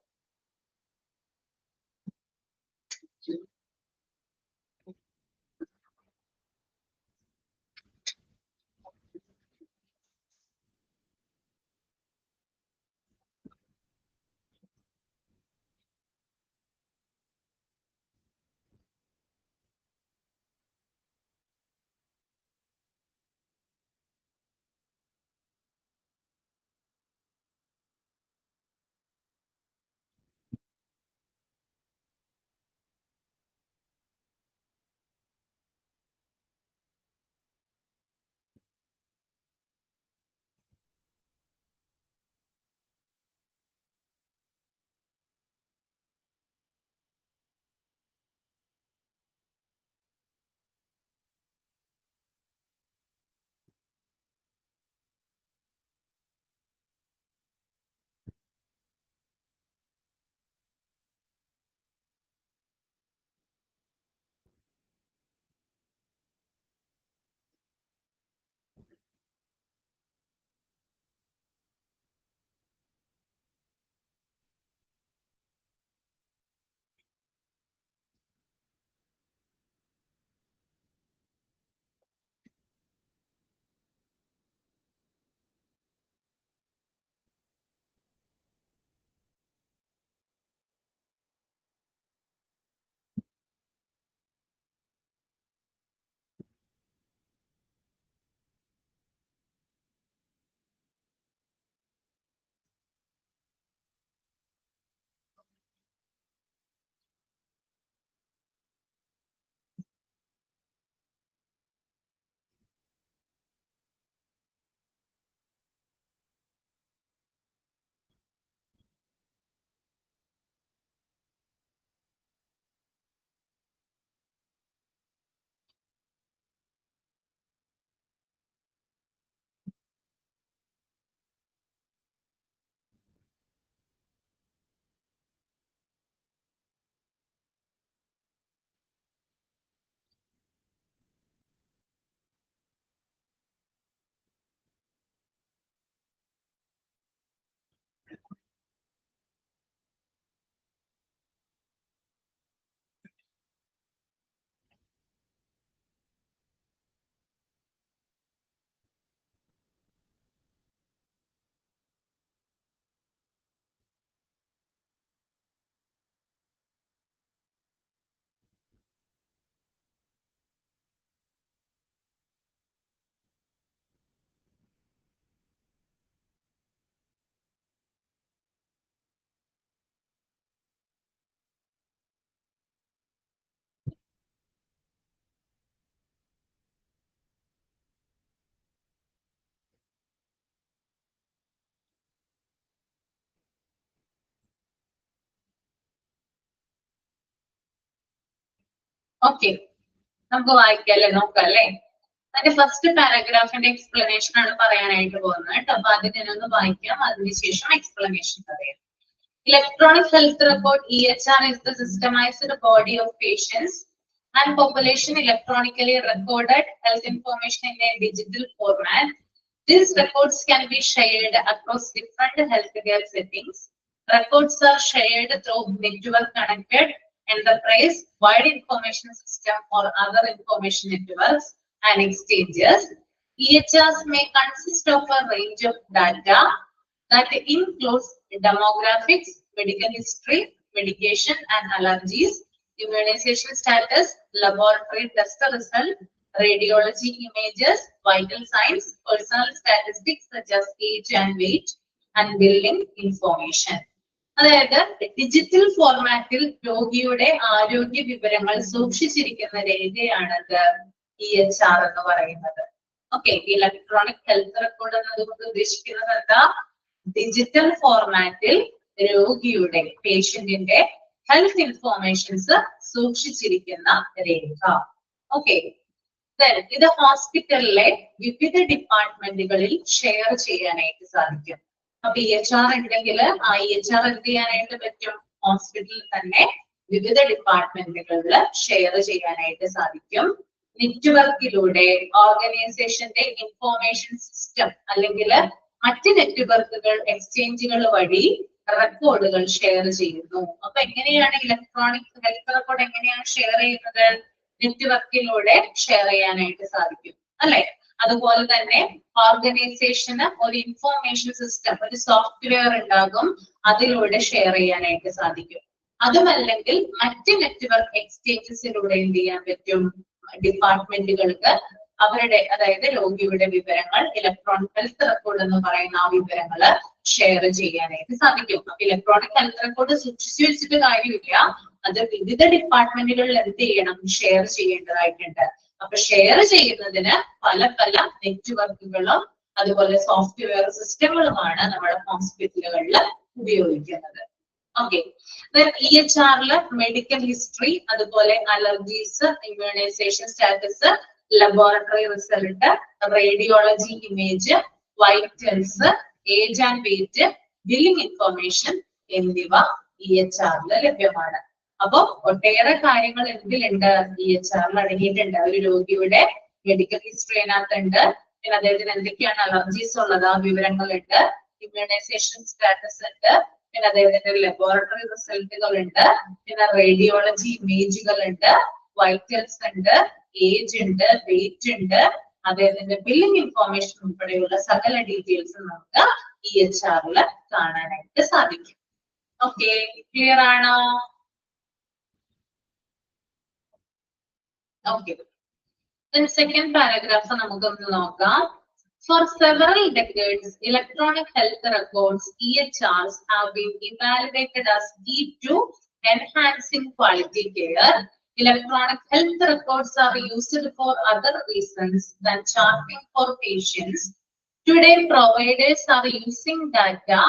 ഓക്കെ, നമുക്ക് വായിക്കാല്ലേ, നോക്കാം അല്ലേ. അതിന്റെ ഫസ്റ്റ് പാരഗ്രാഫിന്റെ എക്സ്പ്ലനേഷൻ ആണ് പറയാനായിട്ട് പോകുന്നത് കേട്ടോ. അപ്പൊ അത് ഞാനൊന്ന് വായിക്കാം, അതിനുശേഷം എക്സ്പ്ലനേഷൻ പറയാം. Electronic health record EHR is the systemized body of patients and population electronically recorded health information in a digital format. These records can be shared across different healthcare settings. Records are shared through network connected enterprise wide information system or other information networks and exchanges. EHRs may consist of a range of data that includes demographics, medical history, medication and allergies, immunization status, laboratory test result, radiology images, vital signs, personal statistics such as age and weight, and billing information. അതായത് digital ഫോർമാറ്റിൽ രോഗിയുടെ ആരോഗ്യ വിവരങ്ങൾ സൂക്ഷിച്ചിരിക്കുന്ന രേഖയാണത് EHR എന്ന് പറയുന്നത്. Okay, electronic health record എന്നതുകൊണ്ട് ഉദ്ദേശിക്കുന്നത് എന്താ? ഡിജിറ്റൽ ഫോർമാറ്റിൽ രോഗിയുടെ, പേഷ്യന്റിന്റെ ഹെൽത്ത് ഇൻഫോർമേഷൻസ് സൂക്ഷിച്ചിരിക്കുന്ന രേഖ. ഓക്കെ, ഇത് ഹോസ്പിറ്റലിലെ വിവിധ ഡിപ്പാർട്ട്മെന്റുകളിൽ ഷെയർ ചെയ്യാനായിട്ട് സാധിക്കും. അപ്പൊ EHR ഉണ്ടെങ്കിൽ ആ EHR എന്ത് ചെയ്യാനായിട്ട് പറ്റും? ഹോസ്പിറ്റലിൽ തന്നെ വിവിധ ഡിപ്പാർട്ട്മെന്റുകളിൽ ഷെയർ ചെയ്യാനായിട്ട് സാധിക്കും. നെറ്റ്വർക്കിലൂടെ ഓർഗനൈസേഷന്റെ ഇൻഫോർമേഷൻ സിസ്റ്റം അല്ലെങ്കിൽ മറ്റ് നെറ്റ്വർക്കുകൾ, എക്സ്ചേഞ്ചുകൾ വഴി റെക്കോർഡുകൾ ഷെയർ ചെയ്യുന്നു. അപ്പൊ എങ്ങനെയാണ് ഇലക്ട്രോണിക് ഹെൽത്ത് റെക്കോർഡ് എങ്ങനെയാണ് ഷെയർ ചെയ്യുന്നത്? നെറ്റ്വർക്കിലൂടെ ഷെയർ ചെയ്യാനായിട്ട് സാധിക്കും അല്ലെ. അതുപോലെ തന്നെ ഓർഗനൈസേഷന് ഒരു ഇൻഫോർമേഷൻ സിസ്റ്റം, ഒരു സോഫ്റ്റ്വെയർ ഉണ്ടാകും, അതിലൂടെ ഷെയർ ചെയ്യാനായിട്ട് സാധിക്കും. അതുമല്ലെങ്കിൽ മറ്റ് നെറ്റ്വർക്ക് എക്സ്ചേഞ്ചസിലൂടെ എന്ത് ചെയ്യാൻ പറ്റും? ഡിപ്പാർട്ട്മെന്റുകൾക്ക് അവരുടെ, അതായത് രോഗിയുടെ വിവരങ്ങൾ, ഇലക്ട്രോണിക് ഹെൽത്ത് റെക്കോർഡ് എന്ന് പറയുന്ന ആ വിവരങ്ങൾ ഷെയർ ചെയ്യാനായിട്ട് സാധിക്കും. അപ്പൊ ഇലക്ട്രോണിക് ഹെൽത്ത് റെക്കോർഡ് സൂക്ഷിച്ചു വെച്ചിട്ട് കാര്യമില്ല, അത് വിവിധ ഡിപ്പാർട്ട്മെന്റുകളിൽ എന്ത് ചെയ്യണം? ഷെയർ ചെയ്യേണ്ടതായിട്ടുണ്ട്. അപ്പൊ ഷെയർ ചെയ്യുന്നതിന് പല പല നെറ്റ്വർക്കുകളും അതുപോലെ സോഫ്റ്റ്വെയർ സിസ്റ്റങ്ങളുമാണ് നമ്മുടെ ഹോസ്പിറ്റലുകളിൽ ഉപയോഗിക്കുന്നത്. ഓക്കെ, EHRല് മെഡിക്കൽ ഹിസ്റ്ററി, അതുപോലെ allergies, immunisation status, laboratory result, radiology image, vitals, age and weight, billing information എന്നിവ EHRല് ലഭ്യമാണ്. അപ്പൊ ഒട്ടേറെ കാര്യങ്ങൾ എന്തിലുണ്ട്? EHRൽ അടങ്ങിയിട്ടുണ്ട്. ഒരു രോഗിയുടെ മെഡിക്കൽ ഹിസ്റ്ററി അതിനകത്തുണ്ട്, പിന്നെ അദ്ദേഹത്തിന് എന്തൊക്കെയാണ് അലർജീസ് ഉള്ളത് ആ വിവരങ്ങളുണ്ട്, ഇമ്മ്യൂണൈസേഷൻ സ്റ്റാറ്റസ് ഉണ്ട്, പിന്നെ അദ്ദേഹത്തിന്റെ ലബോറട്ടറി റിസൾട്ടുകൾ ഉണ്ട്, പിന്നെ റേഡിയോളജി ഇമേജുകൾ ഉണ്ട്, വൈറ്റൽസ് ഉണ്ട്, ഏജ് ഉണ്ട്, വെയിറ്റ് ഉണ്ട്, അദ്ദേഹത്തിന്റെ ബില്ലിംഗ് ഇൻഫോർമേഷൻ ഉൾപ്പെടെയുള്ള സകല ഡീറ്റെയിൽസ് നമുക്ക് EHRൽ കാണാനായിട്ട് സാധിക്കും. ഓക്കെ, ക്ലിയർ ആണോ? Okay. Then second paragraph നമുക്കൊന്ന് നോക്കാം. For several decades, electronic health records (EHRs) have been evaluated as key to enhancing quality care. Electronic health records are used for other reasons than charting for patients. Today, providers are using data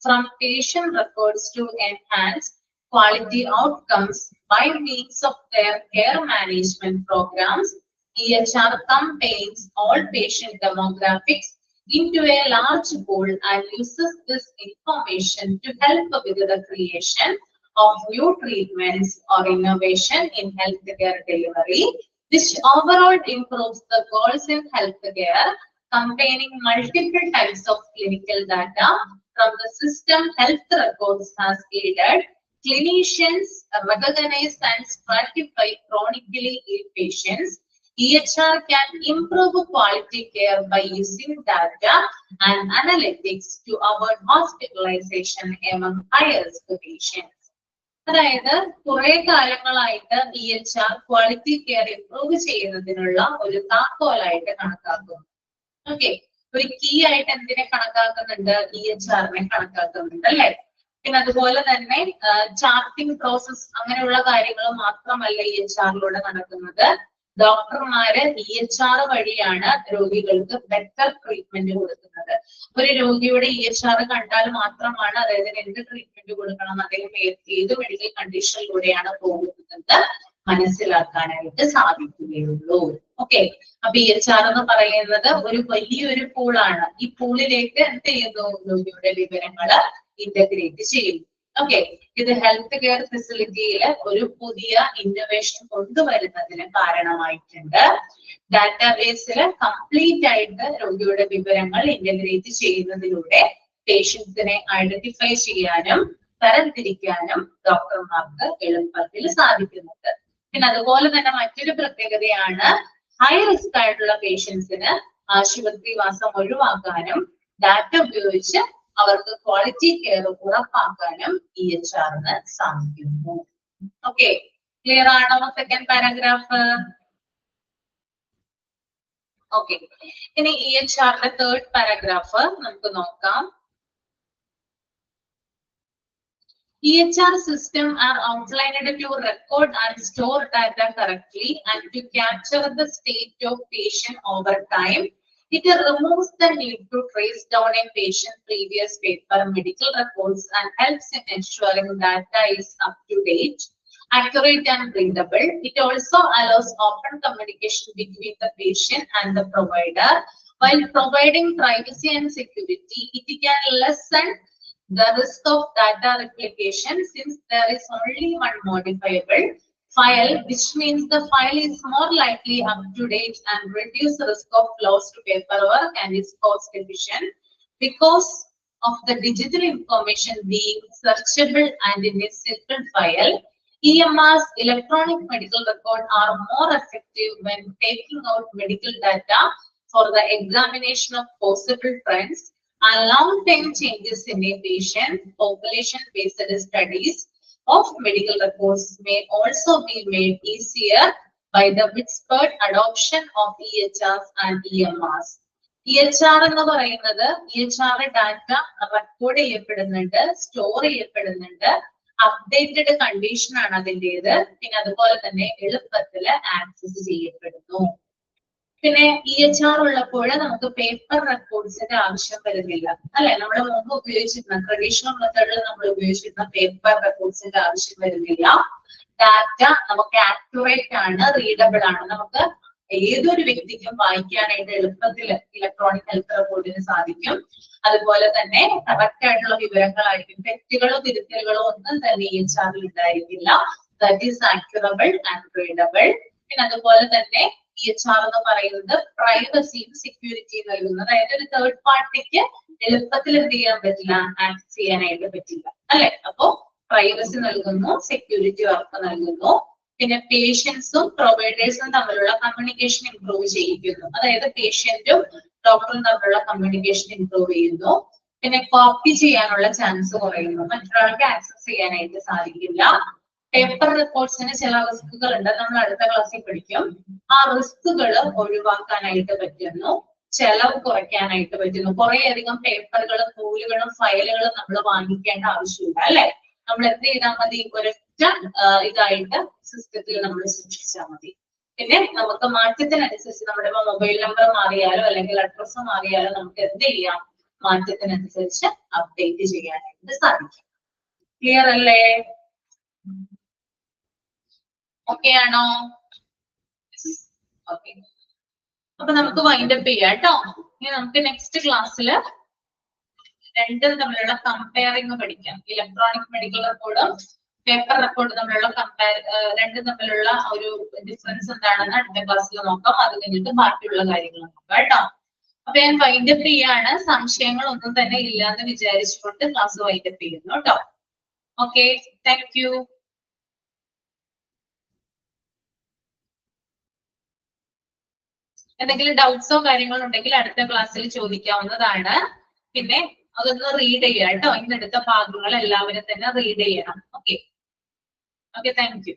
from patient records to enhance quality outcomes by means of their care management programs. EHR contains all patient demographics into a large pool and uses this information to help with the creation of new treatments or innovation in healthcare delivery, which overall improves the goals in healthcare. Containing multiple types of clinical data from the system, health records has aided clinicians recognize and stratify chronically ill patients. EHR can improve quality care by using data and analytics to avoid hospitalization among high-risk patients. അതായത് കുറെ കാലങ്ങളായിട്ട് EHR quality care improve ചെയ്യുന്നതിനുള്ള ഒരു താക്കോലായിട്ട് കണക്കാക്കുന്നു. Okay, ഒരു key ആയിട്ട് എന്തിനെ കണക്കാക്കുന്നുണ്ട്? EHRനെ കണക്കാക്കുന്നുണ്ട് അല്ലെ. പിന്നെ അതുപോലെ തന്നെ ചാർട്ടിംഗ് പ്രോസസ് അങ്ങനെയുള്ള കാര്യങ്ങൾ മാത്രമല്ല EHRലൂടെ നടക്കുന്നത്. ഡോക്ടർമാര് EHR വഴിയാണ് രോഗികൾക്ക് ബെറ്റർ ട്രീറ്റ്മെന്റ് കൊടുക്കുന്നത്. ഒരു രോഗിയുടെ EHR കണ്ടാൽ മാത്രമാണ് അദ്ദേഹത്തിന് എന്ത് ട്രീറ്റ്മെന്റ് കൊടുക്കണം, അദ്ദേഹം ഏത് മെഡിക്കൽ കണ്ടീഷനിലൂടെയാണ് പോകുന്നത് മനസ്സിലാക്കാനായിട്ട് സാധിക്കുകയുള്ളൂ. ഓക്കെ, അപ്പൊ EHR എന്ന് പറയുന്നത് ഒരു വലിയൊരു പൂളാണ്. ഈ പൂളിലേക്ക് എന്ത് ചെയ്യുന്നു? രോഗിയുടെ വിവരങ്ങൾ ഇന്റഗ്രേറ്റ് ചെയ്യുന്നു. ഓക്കെ, ഇത് ഹെൽത്ത് കെയർ ഫെസിലിറ്റിയിൽ ഒരു പുതിയ ഇന്നോവേഷൻ കൊണ്ടുവരുന്നതിന് കാരണമായിട്ടുണ്ട്. ഡാറ്റാബേസിൽ കംപ്ലീറ്റ് ആയിട്ട് രോഗിയുടെ വിവരങ്ങൾ ഇന്റഗ്രേറ്റ് ചെയ്യുന്നതിലൂടെ പേഷ്യൻസിനെ ഐഡന്റിഫൈ ചെയ്യാനും തരംതിരിക്കാനും ഡോക്ടർമാർക്ക് എളുപ്പത്തിൽ സാധിക്കുന്നുണ്ട്. പിന്നെ അതുപോലെ തന്നെ മറ്റൊരു പ്രത്യേകതയാണ് ഹൈ റിസ്ക് ആയിട്ടുള്ള പേഷ്യൻസിന് ആശുപത്രിവാസം ഒഴിവാക്കാനും ഡാറ്റ ഉപയോഗിച്ച് അവർക്ക് ക്വാളിറ്റി കെയർ ഉറപ്പാക്കാനും EHR-ന് സാധിക്കുന്നു. ഓക്കെ, ക്ലിയർ ആണോ സെക്കൻഡ് പാരഗ്രാഫ്? ഓക്കെ, ഇനി EHR-ന്റെ തേർഡ് പാരഗ്രാഫ് നമുക്ക് നോക്കാം. EHR system are outlined to record and store data correctly and to capture the state of patient over time. It removes the need to trace down a patient's previous paper medical records and helps in ensuring data is up to date, accurate and readable. It also allows open communication between the patient and the provider. While providing privacy and security, it can lessen the risk of data replication since there is only one modifiable file, which means the file is more likely up to date and reduce the risk of lost paperwork and is cost efficient because of the digital information being searchable and in a single file. EMR's electronic medical record are more effective when taking out medical data for the examination of possible trends and long-term changes in a patient population-based studies of medical records may also be made easier by the widespread adoption of EHRs and EMRs. EHR എന്ന് പറയുന്നത് EHR data record ചെയ്യപ്പെടുന്നുണ്ട്, store ചെയ്യപ്പെടുന്നുണ്ട്, updated condition ആണ് അതിൻ്റെത്. പിന്നെ അതുപോലെ തന്നെ എളുപ്പത്തിൽ access ചെയ്യപ്പെടുന്നു. പിന്നെ EHR ഉള്ളപ്പോൾ നമുക്ക് പേപ്പർ റെക്കോർഡ്സിന്റെ ആവശ്യം വരുന്നില്ല, അല്ലെ? നമ്മൾ മുമ്പ് ഉപയോഗിച്ചിരുന്ന ട്രഡീഷണൽ മെത്തേഡിൽ നമ്മൾ ഉപയോഗിച്ചിരുന്ന പേപ്പർ റെക്കോർഡ്സിന്റെ ആവശ്യം വരുന്നില്ല. ഡാറ്റ നമുക്ക് ആക്യുറേറ്റ് ആണ്, റീഡബിൾ ആണ്. നമുക്ക് ഏതൊരു വ്യക്തിക്കും വായിക്കാനായിട്ട് എളുപ്പത്തിൽ ഇലക്ട്രോണിക് ഹെൽത്ത് റെക്കോർഡിന് സാധിക്കും. അതുപോലെ തന്നെ കറക്റ്റ് ആയിട്ടുള്ള വിവരങ്ങളായിരിക്കും. തെറ്റുകളോ തിരുത്തലുകളോ ഒന്നും തന്നെ EHR-ൽ ഉണ്ടായിരിക്കില്ല. That is accurable and readable. പിന്നെ അതുപോലെ തന്നെ EHR എന്ന് പറയുന്നത് പ്രൈവസിയും സെക്യൂരിറ്റിയും നൽകുന്നു. അതായത് ഒരു തേർഡ് പാർട്ടിക്ക് എളുപ്പത്തിൽ എന്ത് ചെയ്യാൻ പറ്റില്ല? ആക്സസ് ചെയ്യാനായിട്ട് പറ്റില്ല, അല്ലെ? അപ്പോ പ്രൈവസി നൽകുന്നു, സെക്യൂരിറ്റി ഉറപ്പ് നൽകുന്നു. പിന്നെ പേഷ്യൻസും പ്രൊവൈഡേഴ്സും തമ്മിലുള്ള കമ്മ്യൂണിക്കേഷൻ ഇംപ്രൂവ് ചെയ്യിക്കുന്നു. അതായത് പേഷ്യന്റും ഡോക്ടറും തമ്മിലുള്ള കമ്മ്യൂണിക്കേഷൻ ഇംപ്രൂവ് ചെയ്യുന്നു. പിന്നെ കോപ്പി ചെയ്യാനുള്ള ചാൻസ് കുറയുന്നു, മറ്റൊരാൾക്ക് ആക്സസ് ചെയ്യാനായിട്ട് സാധിക്കില്ല. പേപ്പർ റെക്കോർഡ്സിന് ചില റിസ്കുകൾ ഉണ്ട്, നമ്മൾ അടുത്ത ക്ലാസ്സിൽ പഠിക്കും. ആ റിസ്കുകൾ ഒഴിവാക്കാനായിട്ട് പറ്റുന്നു, ചെലവ് കുറയ്ക്കാനായിട്ട് പറ്റുന്നു. കുറെ അധികം പേപ്പറുകളും നൂലുകളും ഫയലുകളും നമ്മൾ വാങ്ങിക്കേണ്ട ആവശ്യമില്ല, അല്ലെ? നമ്മൾ എന്ത് ചെയ്താൽ മതി? ഒരൊറ്റ ഇതായിട്ട് സിസ്റ്റത്തിൽ നമ്മൾ സൂക്ഷിച്ചാൽ മതി. പിന്നെ നമുക്ക് മാറ്റത്തിനനുസരിച്ച് നമ്മുടെ മൊബൈൽ നമ്പർ മാറിയാലോ അല്ലെങ്കിൽ അഡ്രസ്സ് മാറിയാലോ നമുക്ക് എന്ത് ചെയ്യാം? മാറ്റത്തിനനുസരിച്ച് അപ്ഡേറ്റ് ചെയ്യാനായിട്ട് സാധിക്കും. ക്ലിയർ അല്ലേ? ഓക്കെ ആണോ? ഓക്കെ, അപ്പൊ നമുക്ക് വൈൻഡപ്പ് ചെയ്യാം കേട്ടോ. ഇനി നമുക്ക് നെക്സ്റ്റ് ക്ലാസ്സിൽ രണ്ടും തമ്മിലുള്ള കമ്പയറിംഗ് പഠിക്കാം. ഇലക്ട്രോണിക് മെഡിക്കൽ റെക്കോർഡും പേപ്പർ റെക്കോർഡ് തമ്മിലുള്ള രണ്ടും തമ്മിലുള്ള ഒരു ഡിഫറൻസ് എന്താണെന്ന് അടുത്ത ക്ലാസ്സിൽ നോക്കാം. അത് കഴിഞ്ഞിട്ട് ബാക്കിയുള്ള കാര്യങ്ങൾ നോക്കാം കേട്ടോ. അപ്പൊ ഞാൻ വൈൻഡപ്പ് ചെയ്യാണ്. സംശയങ്ങൾ ഒന്നും തന്നെ ഇല്ലാന്ന് വിചാരിച്ചുകൊണ്ട് ക്ലാസ് വൈൻഡപ്പ് ചെയ്യുന്നു കേട്ടോ. Okay, thank you. എന്തെങ്കിലും ഡൗട്ട്സോ കാര്യങ്ങളോ ഉണ്ടെങ്കിൽ അടുത്ത ക്ലാസ്സിൽ ചോദിക്കാവുന്നതാണ്. പിന്നെ അതൊന്ന് റീഡ് ചെയ്യാം കേട്ടോ. ഇന്നെടുത്ത ഭാഗങ്ങൾ എല്ലാവരും തന്നെ റീഡ് ചെയ്യണം. Okay, thank you.